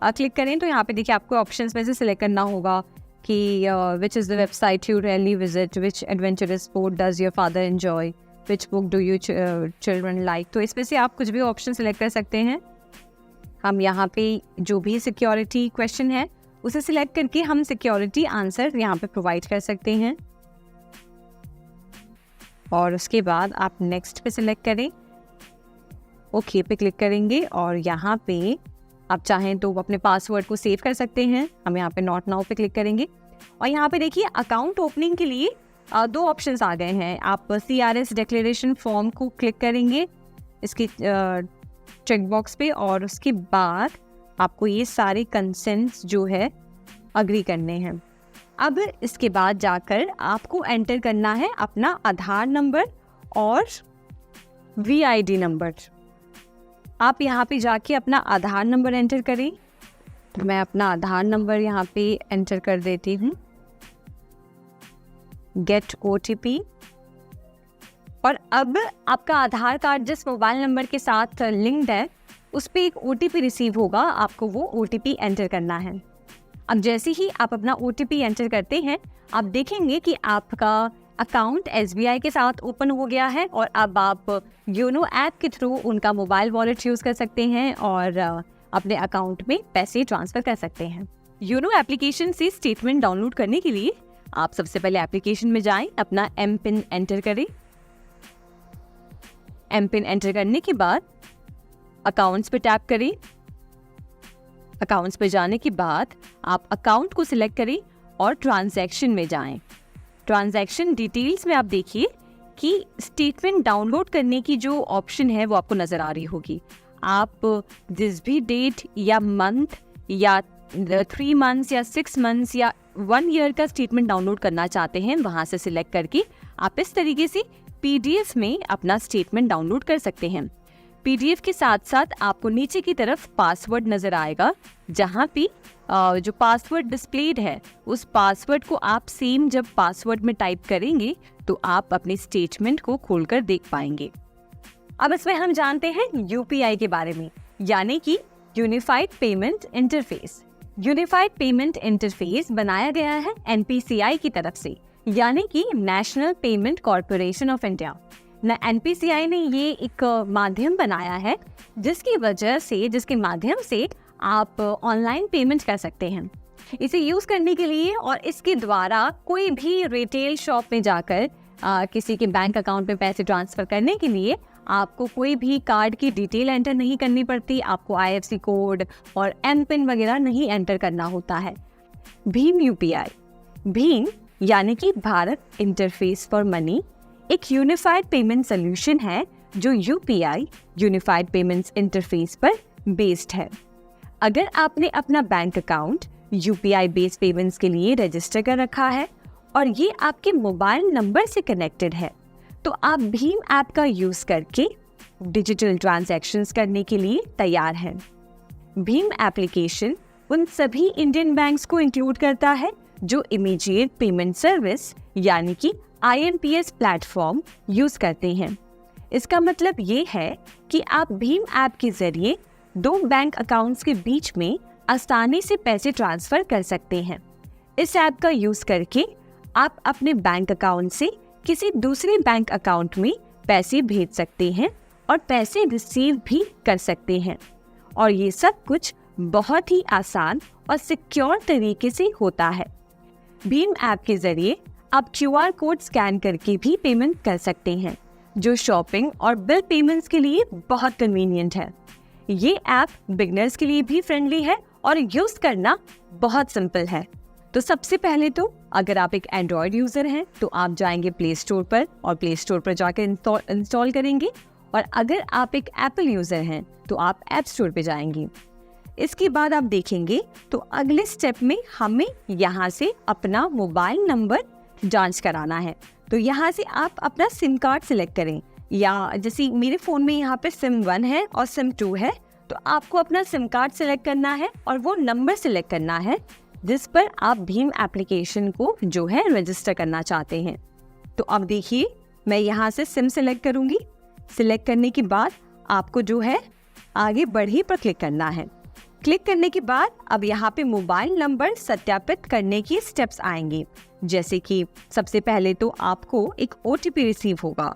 Speaker 1: क्लिक करें तो यहाँ पे देखिए आपको ऑप्शंस में से सिलेक्ट करना होगा कि which is the website you rarely visit, which adventurous sport does your father enjoy, which book do you children like. तो इसमें से आप कुछ भी ऑप्शन सिलेक्ट कर सकते हैं। हम यहाँ पे जो भी सिक्योरिटी क्वेश्चन है उसे सिलेक्ट करके हम सिक्योरिटी आंसर यहाँ पे प्रोवाइड कर सकते हैं और उसके बाद आप नेक्स्ट पे सिलेक्ट करें, ओके पे क्लिक करेंगे और यहाँ पे आप चाहें तो अपने पासवर्ड को सेव कर सकते हैं। हम यहाँ पे नॉट नाउ पे क्लिक करेंगे और यहाँ पे देखिए अकाउंट ओपनिंग के लिए 2 ऑप्शंस आ गए हैं। आप CRS डिक्लेरेशन फॉर्म को क्लिक करेंगे इसके चेक बॉक्स पे और उसके बाद आपको ये सारे कंसेंट्स जो है अग्री करने हैं। अब इसके बाद जाकर आपको एंटर करना है अपना आधार नंबर और VID नंबर। आप यहाँ पे जाके अपना आधार नंबर एंटर करें। तो मैं अपना आधार नंबर यहाँ पे एंटर कर देती हूँ, गेट OTP। और अब आपका आधार कार्ड जिस मोबाइल नंबर के साथ लिंक्ड है उस पर एक OTP रिसीव होगा, आपको वो OTP एंटर करना है। अब जैसे ही आप अपना OTP एंटर करते हैं आप देखेंगे कि आपका अकाउंट SBI के साथ ओपन हो गया है और अब आप योनो ऐप के थ्रू उनका मोबाइल वॉलेट यूज़ कर सकते हैं और अपने अकाउंट में पैसे ट्रांसफ़र कर सकते हैं। योनो एप्लीकेशन से स्टेटमेंट डाउनलोड करने के लिए आप सबसे पहले एप्लीकेशन में जाएं, अपना MPIN एंटर करें। MPIN एंटर करने के बाद अकाउंट्स पे टैप करें। अकाउंट्स पे जाने के बाद आप अकाउंट को सिलेक्ट करें और ट्रांजैक्शन में जाएं। ट्रांजैक्शन डिटेल्स में आप देखिए कि स्टेटमेंट डाउनलोड करने की जो ऑप्शन है वो आपको नज़र आ रही होगी। आप जिस भी डेट या मंथ या 3 मंथ्स या 6 मंथ्स या 1 ईयर का स्टेटमेंट डाउनलोड करना चाहते हैं वहाँ से सिलेक्ट करके आप इस तरीके से PDF में अपना स्टेटमेंट डाउनलोड कर सकते हैं। PDF के साथ साथ आपको नीचे की तरफ पासवर्ड नज़र आएगा, जहाँ पे जो पासवर्ड डिस्प्लेड है उस पासवर्ड को आप सेम जब पासवर्ड में टाइप करेंगे तो आप अपने स्टेटमेंट को खोलकर देख पाएंगे। अब इसमें हम जानते हैं UPI के बारे में, यानी कि unified payment interface. Unified payment interface बनाया गया है NPCI की तरफ से, यानी कि national payment corporation of India. NPCI ने ये एक माध्यम बनाया है जिसके माध्यम से आप ऑनलाइन पेमेंट कर सकते हैं। इसे यूज़ करने के लिए और इसके द्वारा कोई भी रिटेल शॉप में जाकर किसी के बैंक अकाउंट में पैसे ट्रांसफ़र करने के लिए आपको कोई भी कार्ड की डिटेल एंटर नहीं करनी पड़ती, आपको IFSC कोड और MPIN वगैरह नहीं एंटर करना होता है। भीम UPI, भीम यानी कि भारत इंटरफेस फॉर मनी एक यूनिफाइड पेमेंट सोल्यूशन है जो UPI यूनिफाइड पेमेंट्स इंटरफेस पर बेस्ड है। अगर आपने अपना bank account UPI based payments के लिए रजिस्टर कर रखा है और ये आपके मोबाइल नंबर से कनेक्टेड है तो आप भीम ऐप का यूज़ करके डिजिटल ट्रांजैक्शंस करने के लिए तैयार हैं। भीम एप्लीकेशन उन सभी इंडियन बैंक्स को इंक्लूड करता है जो इमीडिएट पेमेंट सर्विस यानी कि IMPS प्लेटफॉर्म यूज़ करते हैं। इसका मतलब ये है कि आप भीम ऐप के ज़रिए 2 बैंक अकाउंट्स के बीच में आसानी से पैसे ट्रांसफ़र कर सकते हैं। इस ऐप का यूज़ करके आप अपने बैंक अकाउंट से किसी दूसरे बैंक अकाउंट में पैसे भेज सकते हैं और पैसे रिसीव भी कर सकते हैं और ये सब कुछ बहुत ही आसान और सिक्योर तरीके से होता है। भीम ऐप के ज़रिए आप QR कोड स्कैन करके भी पेमेंट कर सकते हैं जो शॉपिंग और बिल पेमेंट्स के लिए बहुत कन्वीनियंट है। ये ऐप बिगनर्स के लिए भी फ्रेंडली है और यूज़ करना बहुत सिंपल है। तो सबसे पहले तो अगर आप एक एंड्रॉयड यूज़र हैं तो आप जाएंगे प्ले स्टोर पर और प्ले स्टोर पर जाकर इंस्टॉल करेंगे और अगर आप एक एप्पल यूज़र हैं तो आप ऐप स्टोर पर जाएंगे। इसके बाद आप देखेंगे तो अगले स्टेप में हमें यहाँ से अपना मोबाइल नंबर जांच कराना है। तो यहाँ से आप अपना सिम कार्ड सिलेक्ट करें, या जैसे मेरे फ़ोन में यहाँ पे सिम 1 है और सिम 2 है, तो आपको अपना सिम कार्ड सिलेक्ट करना है और वो नंबर सिलेक्ट करना है जिस पर आप भीम एप्लीकेशन को जो है रजिस्टर करना चाहते हैं। तो अब देखिए मैं यहाँ से सिम सिलेक्ट करूँगी। सिलेक्ट करने के बाद आपको जो है आगे बढ़ी पर क्लिक करना है। क्लिक करने के बाद अब यहाँ पे मोबाइल नंबर सत्यापित करने की स्टेप्स आएंगे, जैसे कि सबसे पहले तो आपको एक OTP रिसीव होगा।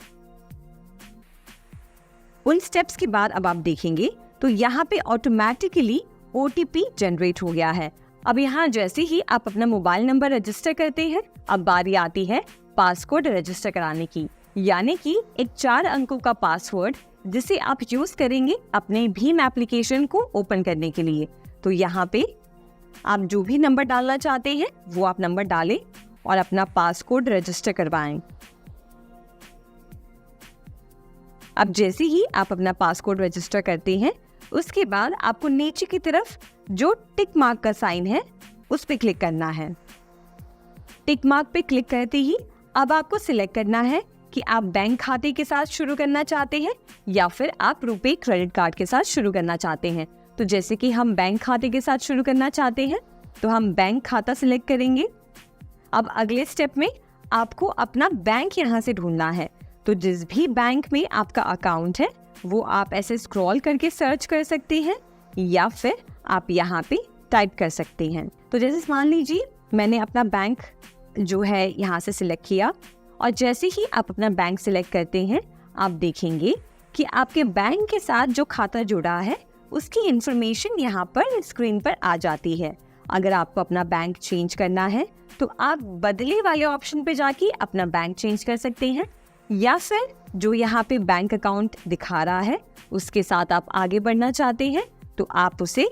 Speaker 1: उन स्टेप्स के बाद अब आप देखेंगे तो यहाँ पे ऑटोमेटिकली OTP जनरेट हो गया है। अब यहाँ जैसे ही आप अपना मोबाइल नंबर रजिस्टर करते हैं, अब बारी आती है पासवर्ड रजिस्टर कराने की, यानी कि एक 4 अंकों का पासवर्ड जिसे आप यूज करेंगे अपने भीम एप्लीकेशन को ओपन करने के लिए। तो यहाँ पे आप जो भी नंबर डालना चाहते हैं वो आप नंबर डालें और अपना पासवर्ड रजिस्टर करवाएं। अब जैसे ही आप अपना पासवर्ड रजिस्टर करते हैं, उसके बाद आपको नीचे की तरफ जो टिक मार्क का साइन है उस पे क्लिक करना है। टिक मार्क पे क्लिक करते ही अब आपको सिलेक्ट करना है कि आप बैंक खाते के साथ शुरू करना चाहते हैं या फिर आप रुपे क्रेडिट कार्ड के साथ शुरू करना चाहते हैं। तो जैसे कि हम बैंक खाते के साथ शुरू करना चाहते हैं तो हम बैंक खाता सिलेक्ट करेंगे। अब अगले स्टेप में आपको अपना बैंक यहाँ से ढूंढना है। तो जिस भी बैंक में आपका अकाउंट है वो आप ऐसे स्क्रॉल करके सर्च कर सकते हैं या फिर आप यहाँ पे टाइप कर सकते हैं। तो जैसे मान लीजिए मैंने अपना बैंक जो है यहाँ से सिलेक्ट किया, और जैसे ही आप अपना बैंक सिलेक्ट करते हैं आप देखेंगे कि आपके बैंक के साथ जो खाता जुड़ा है उसकी इंफॉर्मेशन यहाँ पर स्क्रीन पर आ जाती है। अगर आपको अपना बैंक चेंज करना है तो आप बदले वाले ऑप्शन पे जाके अपना बैंक चेंज कर सकते हैं, या फिर जो यहाँ पे बैंक अकाउंट दिखा रहा है उसके साथ आप आगे बढ़ना चाहते हैं तो आप उसे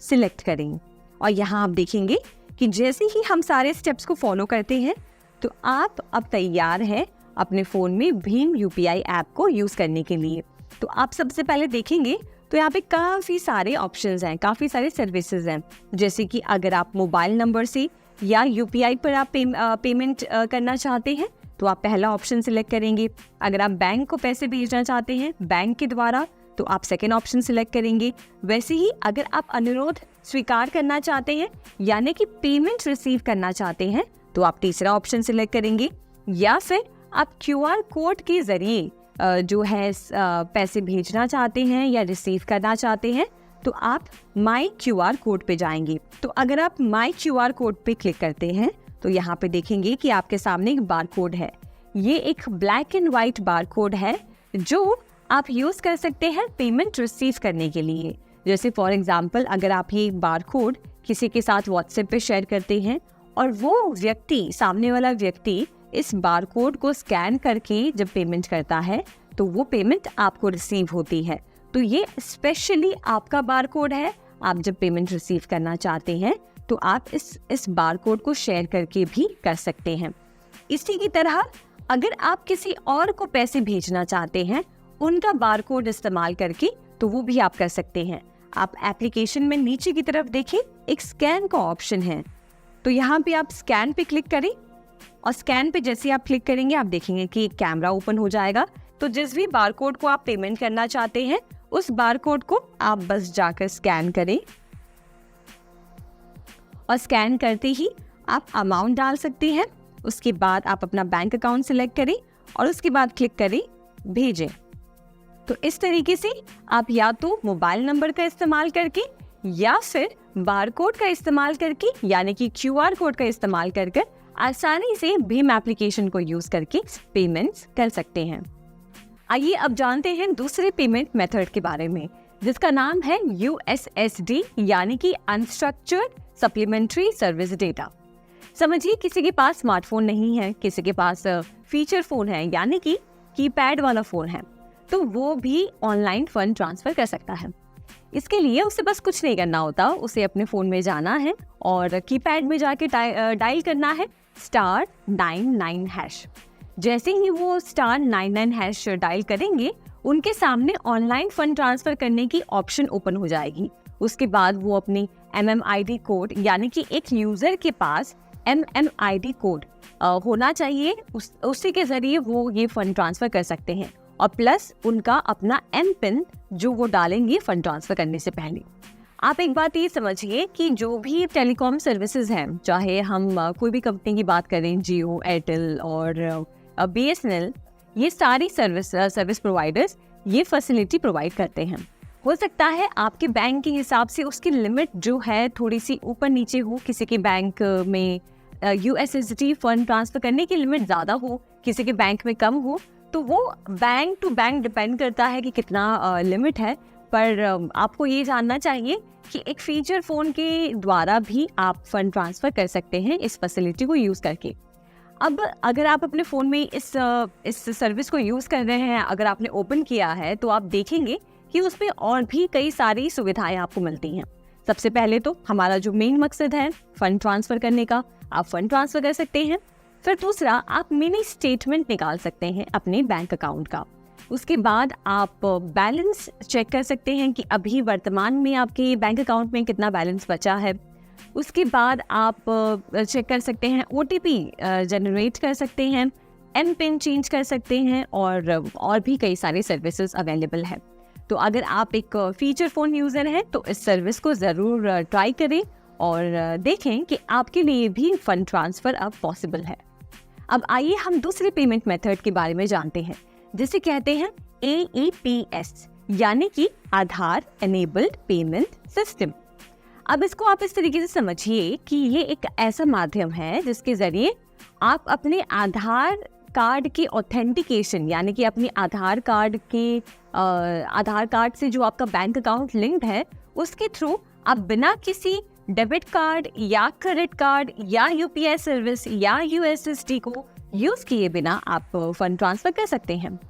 Speaker 1: सिलेक्ट करें। और यहाँ आप देखेंगे कि जैसे ही हम सारे स्टेप्स को फॉलो करते हैं तो आप अब तैयार हैं अपने फ़ोन में भीम UPI ऐप को यूज़ करने के लिए। तो आप सबसे पहले देखेंगे तो यहाँ पे काफ़ी सारे ऑप्शंस हैं, काफ़ी सारे सर्विसेज हैं। जैसे कि अगर आप मोबाइल नंबर से या UPI पर आप पेमेंट करना चाहते हैं तो आप पहला ऑप्शन सिलेक्ट करेंगे। अगर आप बैंक को पैसे भेजना चाहते हैं बैंक के द्वारा तो आप सेकेंड ऑप्शन सिलेक्ट करेंगे। वैसे ही अगर आप अनुरोध स्वीकार करना चाहते हैं यानी कि पेमेंट रिसीव करना चाहते हैं तो आप तीसरा ऑप्शन सिलेक्ट करेंगे, या फिर आप QR कोड के जरिए जो है पैसे भेजना चाहते हैं या रिसीव करना चाहते हैं तो आप माई QR कोड पे जाएंगे। तो अगर आप माई QR कोड पे क्लिक करते हैं तो यहाँ पे देखेंगे कि आपके सामने एक बार कोड है। ये एक black and white bar code है जो आप यूज़ कर सकते हैं पेमेंट रिसीव करने के लिए। जैसे फॉर एग्जांपल अगर आप ये बार कोड किसी के साथ व्हाट्सएप पे शेयर करते हैं और वो व्यक्ति, सामने वाला व्यक्ति इस बार कोड को स्कैन करके जब पेमेंट करता है तो वो पेमेंट आपको रिसीव होती है। तो ये स्पेशली आपका बार कोड है। आप जब पेमेंट रिसीव करना चाहते हैं तो आप इस बार कोड को शेयर करके भी कर सकते हैं। इसी की तरह अगर आप किसी और को पैसे भेजना चाहते हैं उनका बार कोड इस्तेमाल करके तो वो भी आप कर सकते हैं। आप एप्लीकेशन में नीचे की तरफ देखें एक स्कैन का ऑप्शन है, तो यहाँ पे आप स्कैन पे क्लिक करें और स्कैन पे जैसे आप क्लिक करेंगे आप देखेंगे कि एक कैमरा ओपन हो जाएगा। तो जिस भी बार कोड को आप पेमेंट करना चाहते हैं उस बार कोड को आप बस जाकर स्कैन करें और स्कैन करते ही आप अमाउंट डाल सकते हैं। उसके बाद आप अपना बैंक अकाउंट सिलेक्ट करें और उसके बाद क्लिक करें भेजें। तो इस तरीके से आप या तो मोबाइल नंबर का इस्तेमाल करके या फिर बार कोड का इस्तेमाल करके यानी कि QR कोड का इस्तेमाल कर आसानी से भीम एप्लीकेशन को यूज करके पेमेंट्स कर सकते हैं। आइए अब जानते हैं दूसरे पेमेंट मेथड के बारे में जिसका नाम है USSD यानी कि अनस्ट्रक्चर्ड सप्लीमेंट्री सर्विस डेटा। समझिए किसी के पास स्मार्टफोन नहीं है, किसी के पास फीचर फोन है यानी कि कीपैड वाला फोन है, तो वो भी ऑनलाइन फंड ट्रांसफर कर सकता है। इसके लिए उसे बस कुछ नहीं करना होता, उसे अपने फ़ोन में जाना है और कीपैड में जाके डायल करना है *99#। जैसे ही वो *99# डायल करेंगे उनके सामने ऑनलाइन फंड ट्रांसफ़र करने की ऑप्शन ओपन हो जाएगी उसके बाद वो अपनी MMID कोड, यानी कि एक यूज़र के पास MMID कोड होना चाहिए, उसी के ज़रिए वो ये फ़ंड ट्रांसफ़र कर सकते हैं, और प्लस उनका अपना MPIN जो वो डालेंगे फ़ंड ट्रांसफ़र करने से पहले। आप एक बात ये समझिए कि जो भी टेलीकॉम सर्विसेज हैं, चाहे हम कोई भी कंपनी की बात करें, जियो, एयरटेल और BSNL, ये सारी सर्विस प्रोवाइडर्स ये फैसिलिटी प्रोवाइड करते हैं। हो सकता है आपके बैंक के हिसाब से उसकी लिमिट जो है थोड़ी सी ऊपर नीचे हो, किसी के बैंक में USSD फंड ट्रांसफ़र करने की लिमिट ज़्यादा हो, किसी के बैंक में कम हो, तो वो बैंक टू बैंक डिपेंड करता है कि कितना लिमिट है। पर आपको ये जानना चाहिए कि एक फीचर फ़ोन के द्वारा भी आप फंड ट्रांसफ़र कर सकते हैं इस फैसिलिटी को यूज़ करके। अब अगर आप अपने फ़ोन में इस सर्विस को यूज़ कर रहे हैं, अगर आपने ओपन किया है, तो आप देखेंगे कि उसमें और भी कई सारी सुविधाएं आपको मिलती हैं। सबसे पहले तो हमारा जो मेन मकसद है फ़ंड ट्रांसफ़र करने का, आप फ़ंड ट्रांसफ़र कर सकते हैं। फिर दूसरा, आप मिनी स्टेटमेंट निकाल सकते हैं अपने बैंक अकाउंट का। उसके बाद आप बैलेंस चेक कर सकते हैं कि अभी वर्तमान में आपके बैंक अकाउंट में कितना बैलेंस बचा है। उसके बाद आप चेक कर सकते हैं, OTP जनरेट कर सकते हैं, MPIN चेंज कर सकते हैं, और भी कई सारे सर्विसेज अवेलेबल है। तो अगर आप एक फीचर फ़ोन यूज़र हैं तो इस सर्विस को ज़रूर ट्राई करें और देखें कि आपके लिए भी फ़ंड ट्रांसफ़र अब पॉसिबल है। अब आइए हम दूसरे पेमेंट मेथड के बारे में जानते हैं, जिसे कहते हैं AEPS, यानी कि आधार एनेबल्ड पेमेंट सिस्टम। अब इसको आप इस तरीके से समझिए कि ये एक ऐसा माध्यम है जिसके ज़रिए आप अपने आधार कार्ड की ऑथेंटिकेशन, यानी कि अपनी आधार कार्ड से जो आपका बैंक अकाउंट लिंक्ड है, उसके थ्रू आप बिना किसी डेबिट कार्ड या क्रेडिट कार्ड या UPI सर्विस या USSD को यूज़ किए बिना आप फंड ट्रांसफ़र कर सकते हैं।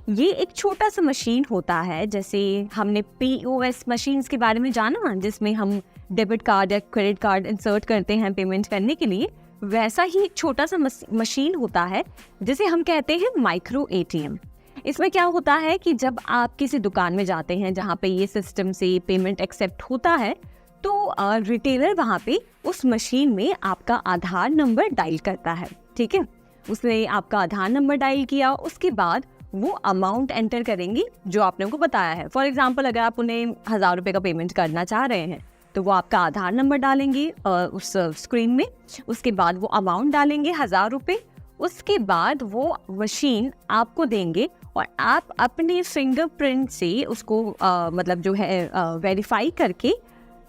Speaker 1: ये एक छोटा सा मशीन होता है, जैसे हमने POS मशीन्स के बारे में जाना, जिसमें हम डेबिट कार्ड या क्रेडिट कार्ड इंसर्ट करते हैं पेमेंट करने के लिए, वैसा ही एक छोटा सा मशीन होता है जिसे हम कहते हैं माइक्रो ATM। इसमें क्या होता है कि जब आप किसी दुकान में जाते हैं जहाँ पे ये सिस्टम से पेमेंट एक्सेप्ट होता है, तो रिटेलर वहाँ पे उस मशीन में आपका आधार नंबर डायल करता है। ठीक है, उसने आपका आधार नंबर डायल किया, उसके बाद वो अमाउंट एंटर करेंगे जो आपने उनको बताया है। फॉर एग्जांपल, अगर आप उन्हें 1000 रुपये का पेमेंट करना चाह रहे हैं, तो वो आपका आधार नंबर डालेंगे उस स्क्रीन में, उसके बाद वो अमाउंट डालेंगे 1000 रुपये, उसके बाद वो मशीन आपको देंगे और आप अपने फिंगरप्रिंट से उसको मतलब जो है वेरीफाई करके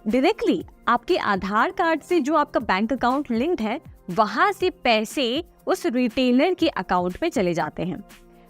Speaker 1: डायरेक्टली आपके आधार कार्ड से जो आपका बैंक अकाउंट लिंक्ड है, वहाँ से पैसे उस रिटेलर के अकाउंट में चले जाते हैं।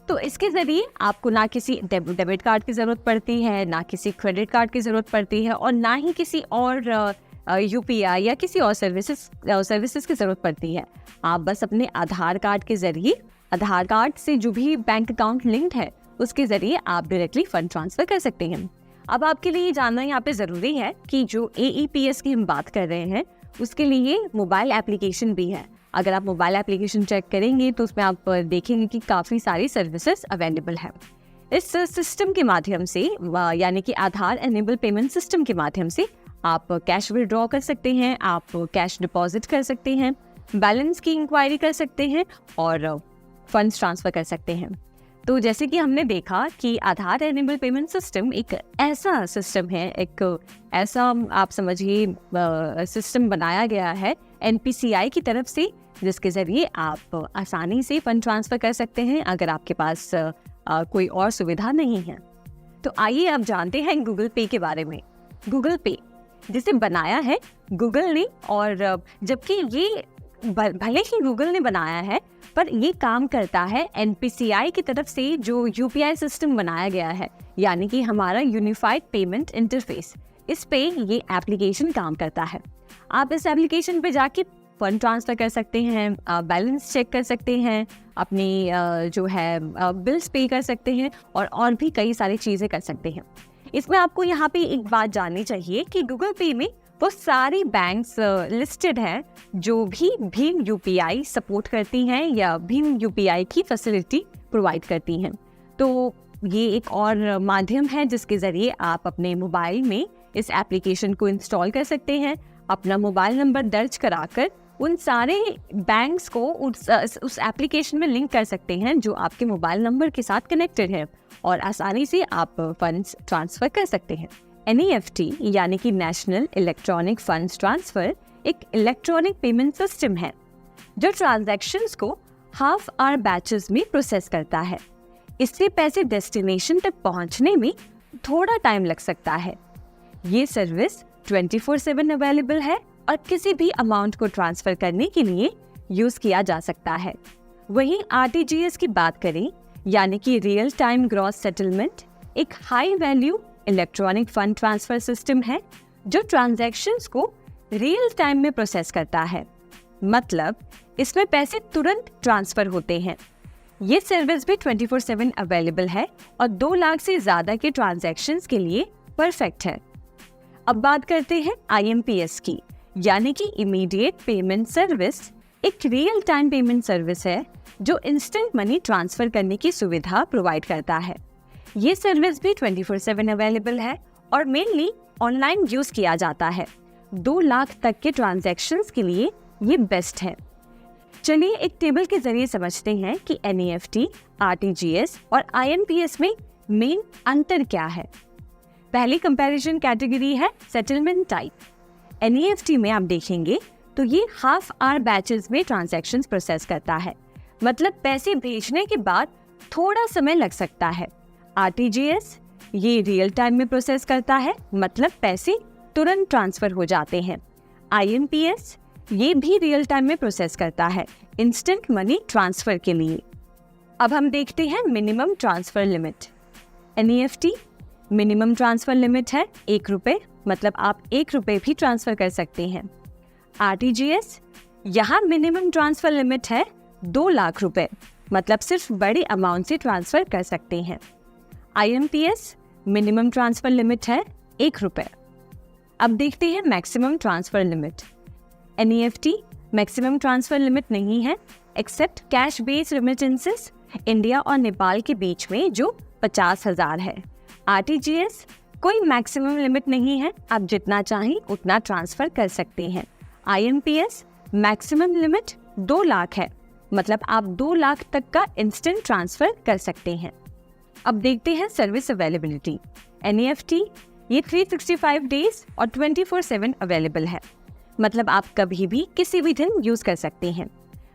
Speaker 1: तो इसके ज़रिए आपको ना किसी डेबिट कार्ड की ज़रूरत पड़ती है, ना किसी क्रेडिट कार्ड की ज़रूरत पड़ती है, और ना ही किसी और UPI या किसी और सर्विसेज की ज़रूरत पड़ती है। आप बस अपने आधार कार्ड के ज़रिए, आधार कार्ड से जो भी बैंक अकाउंट लिंक्ड है, उसके ज़रिए आप डायरेक्टली फ़ंड ट्रांसफ़र कर सकते हैं। अब आपके लिए जानना यहाँ पे ज़रूरी है कि जो AEPS की हम बात कर रहे हैं, उसके लिए मोबाइल एप्लीकेशन भी है। अगर आप मोबाइल एप्लीकेशन चेक करेंगे तो उसमें आप देखेंगे कि काफ़ी सारी सर्विसेज अवेलेबल है। इस सिस्टम के माध्यम से, यानी कि आधार एनेबल पेमेंट सिस्टम के माध्यम से, आप कैश विड्रॉ कर सकते हैं, आप कैश डिपॉजिट कर सकते हैं, बैलेंस की इंक्वायरी कर सकते हैं और फंड्स ट्रांसफ़र कर सकते हैं। तो जैसे कि हमने देखा कि आधार एनेबल पेमेंट सिस्टम एक ऐसा सिस्टम है, एक ऐसा आप समझिए सिस्टम बनाया गया है NPCI की तरफ से, जिसके ज़रिए आप आसानी से फंड ट्रांसफ़र कर सकते हैं अगर आपके पास कोई और सुविधा नहीं है। तो आइए अब जानते हैं गूगल पे के बारे में। गूगल पे जिसे बनाया है गूगल ने, और जबकि ये भले ही गूगल ने बनाया है, पर ये काम करता है NPCI की तरफ से जो UPI सिस्टम बनाया गया है, यानी कि हमारा यूनिफाइड पेमेंट इंटरफेस। इस पे ये एप्लीकेशन काम करता है। आप इस एप्लीकेशन पे जाके फंड ट्रांसफ़र कर सकते हैं, बैलेंस चेक कर सकते हैं, अपनी जो है बिल्स पे कर सकते हैं, और भी कई सारी चीज़ें कर सकते हैं। इसमें आपको यहाँ पे एक बात जाननी चाहिए कि गूगल पे में वो सारी बैंक्स लिस्टेड हैं जो भी भीम UPI सपोर्ट करती हैं या भीम UPI की फैसिलिटी प्रोवाइड करती हैं। तो ये एक और माध्यम है जिसके ज़रिए आप अपने मोबाइल में इस एप्लीकेशन को इंस्टॉल कर सकते हैं, अपना मोबाइल नंबर दर्ज कराकर उन सारे बैंक्स को उस एप्लीकेशन में लिंक कर सकते हैं जो आपके मोबाइल नंबर के साथ कनेक्टेड है और आसानी से आप फंड्स ट्रांसफ़र कर सकते हैं। NEFT यानी कि नेशनल इलेक्ट्रॉनिक फंड्स ट्रांसफ़र एक इलेक्ट्रॉनिक पेमेंट सिस्टम है जो ट्रांजैक्शंस को हाफ आवर बैचेस में प्रोसेस करता है। इससे पैसे डेस्टिनेशन तक पहुंचने में थोड़ा टाइम लग सकता है। ये सर्विस 24/7 अवेलेबल है और किसी भी अमाउंट को ट्रांसफ़र करने के लिए यूज़ किया जा सकता है। वहीं RTGS की बात करें यानी कि रियल टाइम ग्रॉस सेटलमेंट एक high value electronic fund transfer system है जो ट्रांजैक्शंस को रियल टाइम में प्रोसेस करता है। मतलब इसमें पैसे तुरंत ट्रांसफ़र होते हैं। ये सर्विस भी 24/7 अवेलेबल है और 2 लाख से ज़्यादा के ट्रांजैक्शंस के लिए परफेक्ट है। अब बात करते हैं IMPS की यानी कि इमीडिएट पेमेंट सर्विस एक रियल टाइम पेमेंट सर्विस है जो इंस्टेंट मनी ट्रांसफ़र करने की सुविधा प्रोवाइड करता है। ये सर्विस भी 24/7 अवेलेबल है और मेनली ऑनलाइन यूज़ किया जाता है। 2 लाख तक के ट्रांजैक्शंस के लिए ये बेस्ट है। चलिए एक टेबल के जरिए समझते हैं कि NEFT, RTGS और IMPS में मेन अंतर क्या है। पहली कंपैरिजन कैटेगरी है सेटलमेंट टाइप। NEFT में आप देखेंगे तो ये हाफ आवर बैचेस में ट्रांजैक्शंस प्रोसेस करता है, मतलब पैसे भेजने के बाद थोड़ा समय लग सकता है। RTGS ये रियल टाइम में प्रोसेस करता है, मतलब पैसे तुरंत ट्रांसफ़र हो जाते हैं। IMPS ये भी रियल टाइम में प्रोसेस करता है, इंस्टेंट मनी ट्रांसफ़र के लिए। अब हम देखते हैं minimum transfer limit. NEFT minimum transfer limit है ₹1, मतलब आप ₹1 भी ट्रांसफ़र कर सकते हैं। RTGS यहाँ मिनिमम ट्रांसफ़र लिमिट है ₹2 लाख, मतलब सिर्फ बड़े अमाउंट से ट्रांसफ़र कर सकते हैं। IMPS मिनिमम ट्रांसफ़र लिमिट है ₹1। अब देखते हैं maximum transfer limit. NEFT maximum transfer limit नहीं है except cash based remittances India और नेपाल के बीच में जो 50,000 है। RTGS कोई मैक्सिमम लिमिट नहीं है, आप जितना चाहें उतना ट्रांसफ़र कर सकते हैं। IMPS मैक्सिमम लिमिट 2 लाख है, मतलब आप 2 लाख तक का इंस्टेंट ट्रांसफ़र कर सकते हैं। अब देखते हैं सर्विस अवेलेबिलिटी। NEFT ये 365 डेज और 24/7 अवेलेबल है, मतलब आप कभी भी किसी भी दिन यूज़ कर सकते हैं।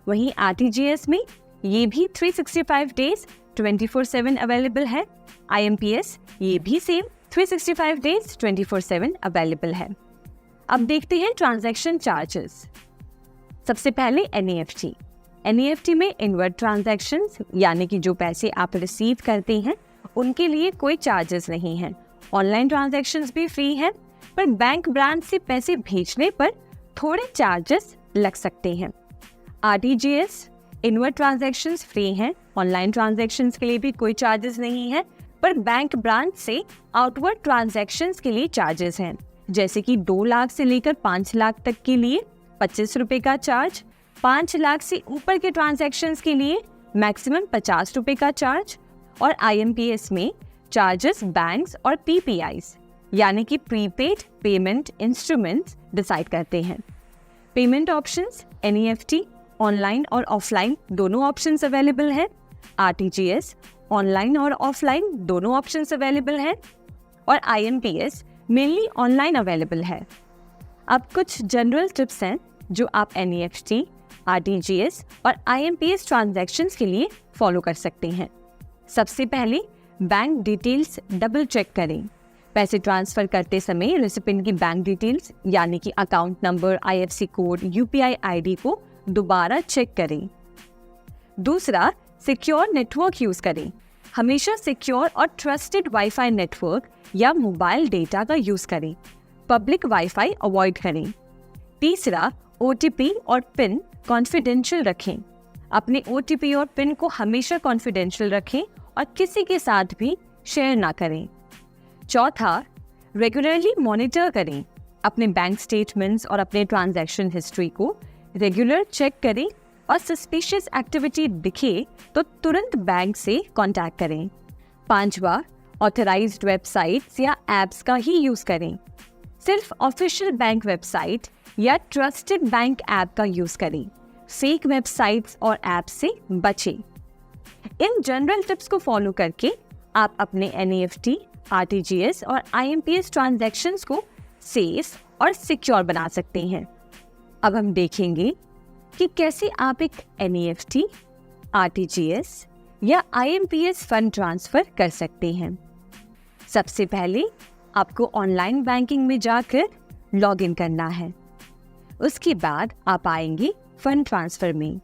Speaker 1: वहीं RTGS में ये भी 365 डेज 24/7 अवेलेबल है। IMPS ये भी सेम 365 डेज 24/7 अवेलेबल है। अब देखते हैं ट्रांजैक्शन चार्जेस। सबसे पहले NEFT में इनवर्ट ट्रांजैक्शंस यानी कि जो पैसे आप रिसीव करते हैं उनके लिए कोई चार्जेस नहीं है। ऑनलाइन ट्रांजैक्शंस भी फ्री है, पर बैंक ब्रांच से पैसे भेजने पर थोड़े चार्जेस लग सकते हैं। RTGS इनवर्ट ट्रांजैक्शंस फ्री हैं, ऑनलाइन ट्रांजैक्शंस के लिए भी कोई चार्जेस नहीं है, पर बैंक ब्रांच से आउटवर्ड ट्रांजैक्शंस के लिए चार्जेस हैं, जैसे कि 2 लाख से लेकर 5 लाख तक के लिए ₹25 का चार्ज, 5 लाख से ऊपर के ट्रांजैक्शंस के लिए मैक्सिमम ₹50 का चार्ज, और IMPS में चार्जेस बैंक्स और PPIs यानी कि प्रीपेड पेमेंट इंस्ट्रूमेंट्स डिसाइड करते हैं। पेमेंट ऑप्शंस NEFT ऑनलाइन और ऑफलाइन दोनों ऑप्शंस अवेलेबल हैं। RTGS ऑनलाइन और ऑफलाइन दोनों ऑप्शंस अवेलेबल हैं और IMPS मेनली ऑनलाइन अवेलेबल है। अब कुछ जनरल टिप्स हैं जो आप NEFT, RTGS और IMPS ट्रांजैक्शंस के लिए फॉलो कर सकते हैं। सबसे पहले बैंक डिटेल्स डबल चेक करें। पैसे ट्रांसफ़र करते समय रेसिपिएंट की बैंक डिटेल्स यानी कि account number, IFSC code, UPI ID को दोबारा चेक करें। दूसरा, सिक्योर नेटवर्क यूज़ करें। हमेशा सिक्योर और ट्रस्टेड वाईफाई नेटवर्क या मोबाइल डेटा का यूज़ करें। पब्लिक वाईफाई अवॉइड करें। तीसरा, OTP और पिन कॉन्फिडेंशियल रखें। अपने OTP और पिन को हमेशा कॉन्फिडेंशियल रखें और किसी के साथ भी शेयर ना करें। चौथा, रेगुलरली मॉनिटर करें। अपने बैंक स्टेटमेंट्स और अपने ट्रांजैक्शन हिस्ट्री को रेगुलर चेक करें और सस्पिशियस एक्टिविटी दिखे तो तुरंत बैंक से कांटेक्ट करें। पांचवा, ऑथराइज्ड वेबसाइट्स या एप्स का ही यूज़ करें। सिर्फ ऑफिशियल बैंक वेबसाइट या ट्रस्टेड बैंक ऐप का यूज करें। फेक वेबसाइट्स और ऐप से बचें। इन जनरल टिप्स को फॉलो करके आप अपने NEFT, RTGS और IMPS ट्रांजैक्शंस को सेफ और सिक्योर बना सकते हैं। अब हम देखेंगे कि कैसे आप एक NEFT, RTGS या IMPS फंड ट्रांसफर कर सकते हैं। सबसे पहले आपको ऑनलाइन बैंकिंग में जाकर लॉग इन करना है। उसके बाद आप आएंगे फंड ट्रांसफर में।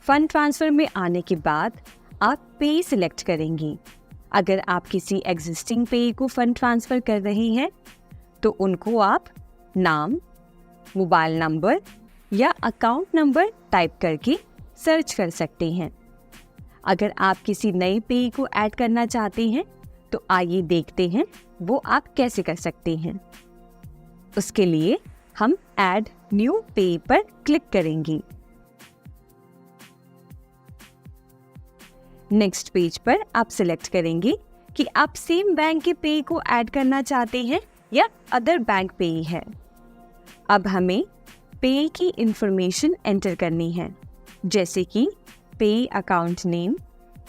Speaker 1: फंड ट्रांसफर में आने के बाद आप पे सिलेक्ट करेंगे। अगर आप किसी एग्जिस्टिंग पे को फंड ट्रांसफर कर रहे हैं तो उनको आप नाम, मोबाइल नंबर या अकाउंट नंबर टाइप करके सर्च कर सकते हैं। अगर आप किसी नए पे को ऐड करना चाहते हैं तो आइए देखते हैं वो आप कैसे कर सकते हैं। उसके लिए हम ऐड न्यू पे पर क्लिक करेंगे। नेक्स्ट पेज पर आप सिलेक्ट करेंगे कि आप सेम बैंक के पे को ऐड करना चाहते हैं या अदर बैंक पे है। अब हमें पे की इंफॉर्मेशन एंटर करनी है, जैसे कि पे अकाउंट नेम,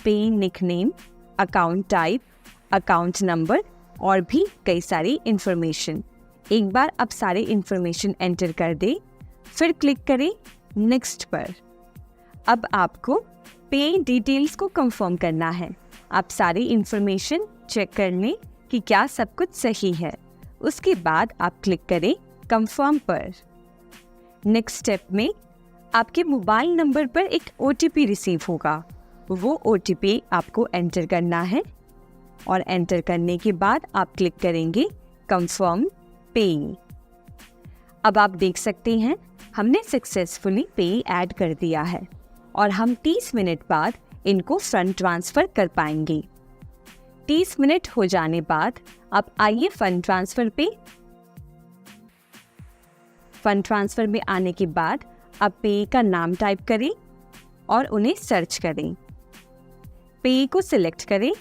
Speaker 1: पे nickname, account type, account number और भी कई सारी इंफॉर्मेशन। एक बार आप सारी इंफॉर्मेशन एंटर कर दें, फिर क्लिक करें नेक्स्ट पर। अब आपको पे डिटेल्स को कंफर्म करना है। आप सारी इंफॉर्मेशन चेक कर लें कि क्या सब कुछ सही है। उसके बाद आप क्लिक करें कंफर्म पर। नेक्स्ट स्टेप में आपके मोबाइल नंबर पर एक OTP रिसीव होगा। वो OTP आपको एंटर करना है और एंटर करने के बाद आप क्लिक करेंगे कंफर्म पे। अब आप देख सकते हैं हमने सक्सेसफुली पे ऐड कर दिया है और हम 30 मिनट बाद इनको फंड ट्रांसफर कर पाएंगे। 30 मिनट हो जाने बाद आप आइए फंड ट्रांसफर पे। फंड ट्रांसफर में आने के बाद आप पे का नाम टाइप करें और उन्हें सर्च करें। पे को सिलेक्ट करें।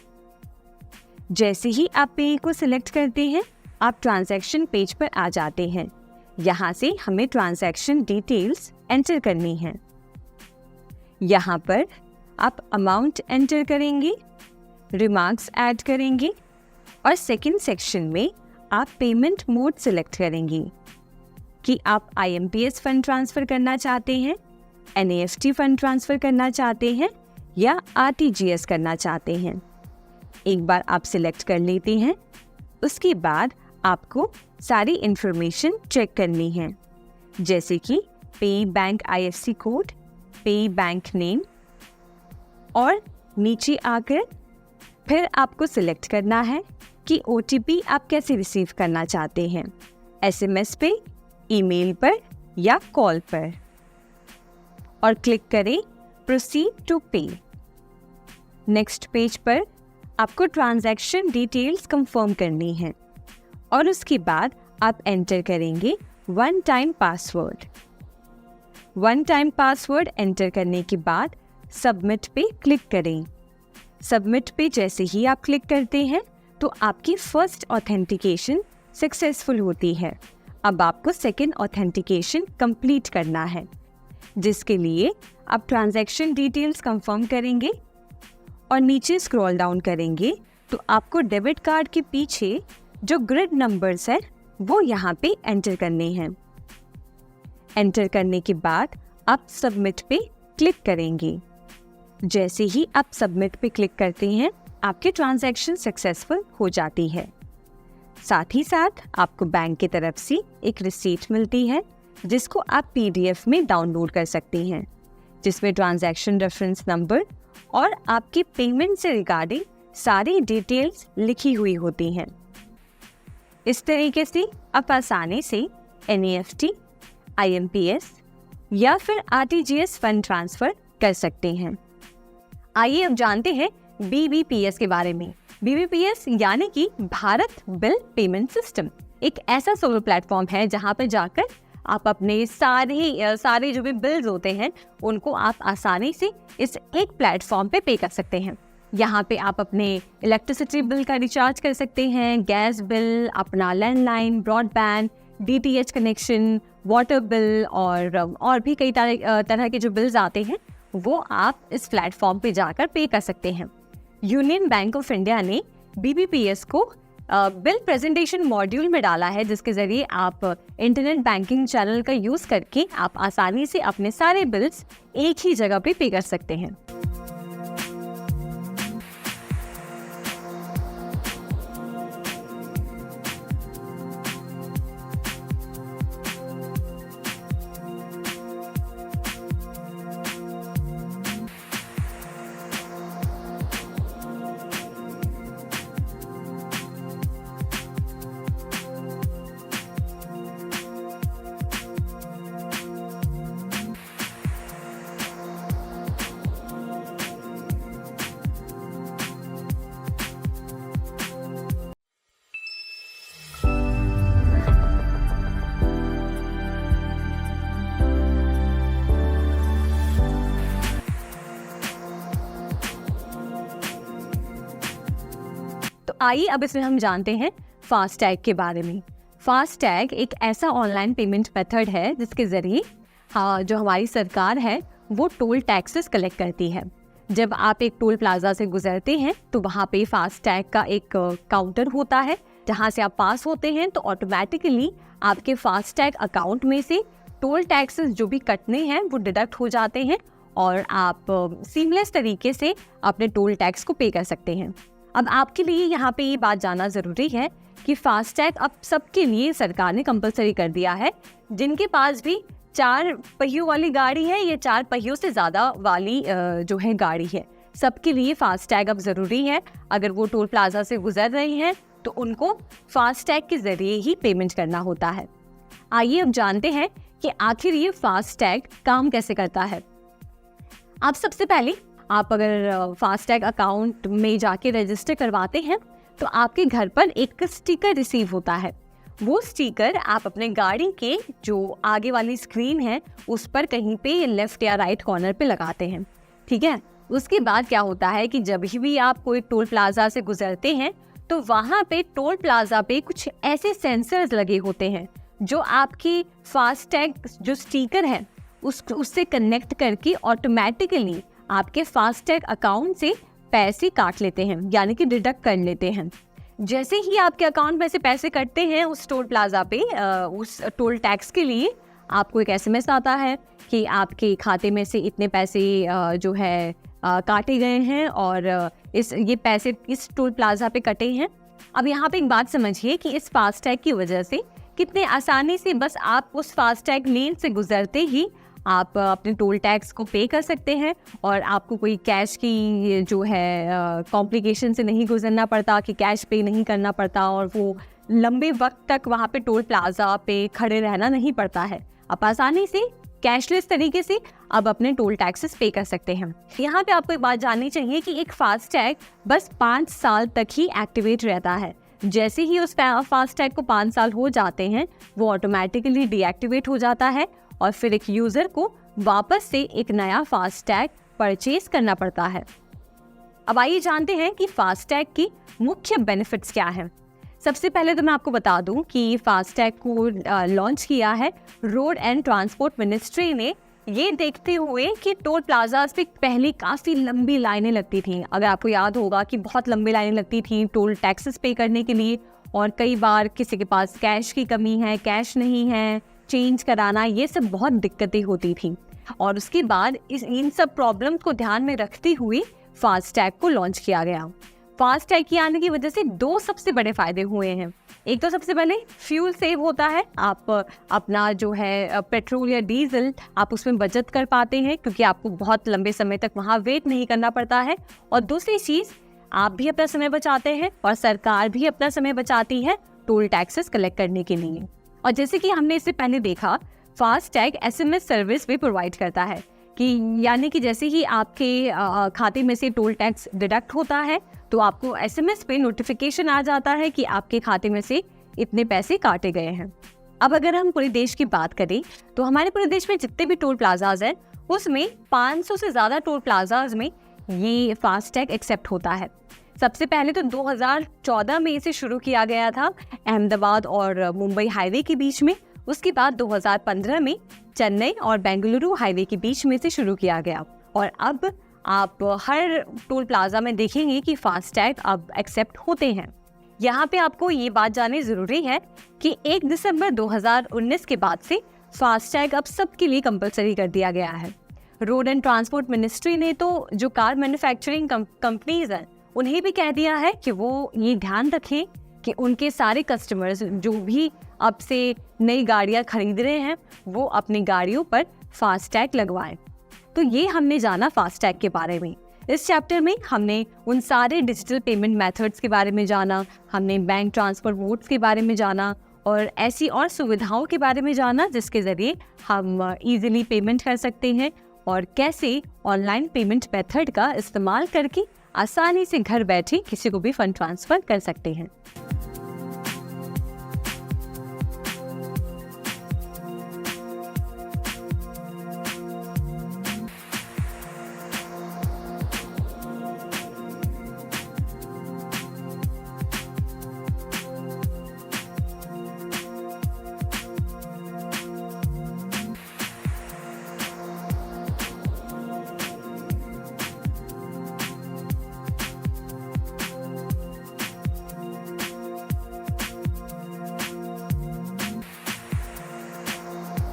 Speaker 1: जैसे ही आप पे को सिलेक्ट करते हैं आप ट्रांजैक्शन पेज पर आ जाते हैं। यहाँ से हमें ट्रांजैक्शन डिटेल्स एंटर करनी है। यहाँ पर आप अमाउंट एंटर करेंगे, रिमार्क्स ऐड करेंगे और सेकंड सेक्शन में आप पेमेंट मोड सिलेक्ट करेंगे कि आप IMPS फंड ट्रांसफ़र करना चाहते हैं, NEFT फंड ट्रांसफ़र करना चाहते हैं या RTGS करना चाहते हैं। एक बार आप सिलेक्ट कर लेते हैं, उसके बाद आपको सारी इंफॉर्मेशन चेक करनी है, जैसे कि पे बैंक IFSC कोड, पे बैंक नेम और नीचे आकर फिर आपको सिलेक्ट करना है कि OTP आप कैसे रिसीव करना चाहते हैं, SMS पे, ईमेल पर या कॉल पर, और क्लिक करें प्रोसीड टू पे। नेक्स्ट पेज पर आपको ट्रांजैक्शन डिटेल्स कंफर्म करनी है और उसके बाद आप एंटर करेंगे one time password. One time password enter करने के बाद सबमिट पे क्लिक करें। सबमिट पे जैसे ही आप क्लिक करते हैं तो आपकी फर्स्ट ऑथेंटिकेशन सक्सेसफुल होती है। अब आपको सेकेंड ऑथेंटिकेशन कंप्लीट करना है, जिसके लिए आप ट्रांजैक्शन डिटेल्स कंफर्म करेंगे और नीचे स्क्रॉल डाउन करेंगे तो आपको डेबिट कार्ड के पीछे जो ग्रिड नंबर्स है वो यहाँ पे एंटर करने हैं। एंटर करने के बाद आप सबमिट पे क्लिक करेंगे। जैसे ही आप सबमिट पे क्लिक करते हैं आपकी ट्रांजैक्शन सक्सेसफुल हो जाती है। साथ ही साथ आपको बैंक की तरफ से एक रिसीट मिलती है जिसको आप PDF में डाउनलोड कर सकते हैं, जिसमें ट्रांजैक्शन रेफरेंस नंबर और आपकी पेमेंट से रिगार्डिंग सारी डिटेल्स लिखी हुई होती हैं। इस तरीके से आप आसानी से NEFT, IMPS या फिर RTGS फंड ट्रांसफर कर सकते हैं। आइए अब जानते हैं BBPS के बारे में। BBPS यानी कि भारत बिल पेमेंट सिस्टम एक ऐसा सोलर प्लेटफॉर्म है जहां पर जाकर आप अपने सारे जो भी बिल्स होते हैं उनको आप आसानी से इस एक प्लेटफॉर्म पे पे कर सकते हैं। यहाँ पे आप अपने इलेक्ट्रिसिटी बिल का रिचार्ज कर सकते हैं, गैस बिल, अपना landline, broadband, DTH connection, water bill और भी कई तरह के जो बिल्स आते हैं वो आप इस प्लेटफॉर्म पे जाकर पे कर सकते हैं। यूनियन बैंक ऑफ इंडिया ने BBPS को बिल प्रेजेंटेशन मॉड्यूल में डाला है, जिसके ज़रिए आप इंटरनेट बैंकिंग चैनल का यूज़ करके आप आसानी से अपने सारे बिल्स एक ही जगह पे कर सकते हैं। तो आइए अब इसमें हम जानते हैं फास्टैग के बारे में। फास्टैग एक ऐसा ऑनलाइन पेमेंट मेथड है जिसके ज़रिए जो हमारी सरकार है वो टोल टैक्सेस कलेक्ट करती है। जब आप एक टोल प्लाजा से गुजरते हैं तो वहाँ पे फास्टैग का एक काउंटर होता है, जहाँ से आप पास होते हैं तो ऑटोमेटिकली आपके फास्टैग अकाउंट में से टोल टैक्सेस जो भी कटने हैं वो डिडक्ट हो जाते हैं और आप सीमलेस तरीके से अपने टोल टैक्स को पे कर सकते हैं। अब आपके लिए यहाँ पे ये बात जानना ज़रूरी है कि फास्टैग अब सबके लिए सरकार ने कंपलसरी कर दिया है। जिनके पास भी 4 पहियों वाली गाड़ी है या 4 पहियों से ज़्यादा वाली जो है गाड़ी है, सबके लिए फास्टैग अब ज़रूरी है। अगर वो टोल प्लाजा से गुजर रहे हैं तो उनको फास्टैग के ज़रिए ही पेमेंट करना होता है। आइए अब जानते हैं कि आखिर ये फास्टैग काम कैसे करता है। आप सबसे पहले आप अगर फास्टैग अकाउंट में जाके रजिस्टर करवाते हैं तो आपके घर पर एक स्टिकर रिसीव होता है। वो स्टिकर आप अपने गाड़ी के जो आगे वाली स्क्रीन है उस पर कहीं पे लेफ्ट या राइट कॉर्नर पे लगाते हैं, ठीक है। उसके बाद क्या होता है कि जब भी आप कोई टोल प्लाजा से गुजरते हैं तो वहाँ पे टोल प्लाजा पे कुछ ऐसे सेंसर्स लगे होते हैं जो आपकी फास्टैग जो स्टिकर है उससे कनेक्ट करके ऑटोमेटिकली आपके फास्टैग अकाउंट से पैसे काट लेते हैं, यानी कि डिडक्ट कर लेते हैं। जैसे ही आपके अकाउंट में से पैसे कटते हैं उस टोल प्लाजा पे उस टोल टैक्स के लिए आपको एक SMS आता है कि आपके खाते में से इतने पैसे जो है काटे गए हैं और ये पैसे इस टोल प्लाजा पे कटे हैं। अब यहाँ पे एक बात समझिए कि इस फास्टैग की वजह से कितने आसानी से बस आप उस फास्टैग लेन से गुजरते ही आप अपने टोल टैक्स को पे कर सकते हैं और आपको कोई कैश की जो है कॉम्प्लिकेशन से नहीं गुजरना पड़ता कि कैश पे नहीं करना पड़ता और वो लंबे वक्त तक वहाँ पे टोल प्लाजा पे खड़े रहना नहीं पड़ता है। आप आसानी से कैशलेस तरीके से अब अपने टोल टैक्सेस पे कर सकते हैं। यहाँ पे आपको एक बात जाननी चाहिए कि एक फास्टैग बस 5 साल तक ही एक्टिवेट रहता है। जैसे ही उस फास्टैग को 5 साल हो जाते हैं वो ऑटोमेटिकली डीएक्टिवेट हो जाता है और फिर एक यूज़र को वापस से एक नया फास्टैग परचेज करना पड़ता है। अब आइए जानते हैं कि फास्टैग की मुख्य बेनिफिट्स क्या हैं। सबसे पहले तो मैं आपको बता दूं कि फास्टैग को लॉन्च किया है रोड एंड ट्रांसपोर्ट मिनिस्ट्री ने, ये देखते हुए कि टोल प्लाजाज पे पहले काफ़ी लंबी लाइनें लगती थीं। अगर आपको याद होगा कि बहुत लंबी लाइनें लगती थीं टोल टैक्सेस पे करने के लिए और कई बार किसी के पास कैश की कमी है, कैश नहीं है, चेंज कराना, ये सब बहुत दिक्कतें होती थी। और उसके बाद इन सब प्रॉब्लम को ध्यान में रखते हुए फास्टैग को लॉन्च किया गया। फास्टैग के आने की वजह से 2 सबसे बड़े फायदे हुए हैं। एक तो सबसे पहले फ्यूल सेव होता है, आप अपना जो है पेट्रोल या डीजल आप उसमें बचत कर पाते हैं क्योंकि आपको बहुत लंबे समय तक वहाँ वेट नहीं करना पड़ता है। और दूसरी चीज़, आप भी अपना समय बचाते हैं और सरकार भी अपना समय बचाती है टोल टैक्सेस कलेक्ट करने के लिए। और जैसे कि हमने इससे पहले देखा, फास्टैग SMS सर्विस भी प्रोवाइड करता है कि यानी कि जैसे ही आपके खाते में से टोल टैक्स डिडक्ट होता है तो आपको SMS पे नोटिफिकेशन आ जाता है कि आपके खाते में से इतने पैसे काटे गए हैं। अब अगर हम पूरे देश की बात करें तो हमारे पूरे देश में जितने भी टोल प्लाजाज हैं उसमें 500 से ज़्यादा टोल प्लाजाज में ये फास्टैग एक्सेप्ट होता है। सबसे पहले तो 2014 में इसे शुरू किया गया था अहमदाबाद और मुंबई हाईवे के बीच में। उसके बाद 2015 में चेन्नई और बेंगलुरु हाईवे के बीच में से शुरू किया गया और अब आप हर टोल प्लाजा में देखेंगे कि फास्टैग अब एक्सेप्ट होते हैं। यहाँ पे आपको ये बात जाननी ज़रूरी है कि 1 दिसंबर 2019 के बाद से फास्टैग अब सबके लिए कंपलसरी कर दिया गया है। रोड एंड ट्रांसपोर्ट मिनिस्ट्री ने तो जो कार मैन्युफैक्चरिंग कंपनीज हैं उन्हें भी कह दिया है कि वो ये ध्यान रखें कि उनके सारे कस्टमर्स जो भी अब से नई गाड़ियाँ खरीद रहे हैं वो अपनी गाड़ियों पर फास्टैग लगवाएं। तो ये हमने जाना फास्टैग के बारे में। इस चैप्टर में हमने उन सारे डिजिटल पेमेंट मेथड्स के बारे में जाना, हमने बैंक ट्रांसफर मोड्स के बारे में जाना और ऐसी और सुविधाओं के बारे में जाना जिसके ज़रिए हम इजीली पेमेंट कर सकते हैं और कैसे ऑनलाइन पेमेंट मेथड का इस्तेमाल करके आसानी से घर बैठे किसी को भी फंड ट्रांसफ़र कर सकते हैं।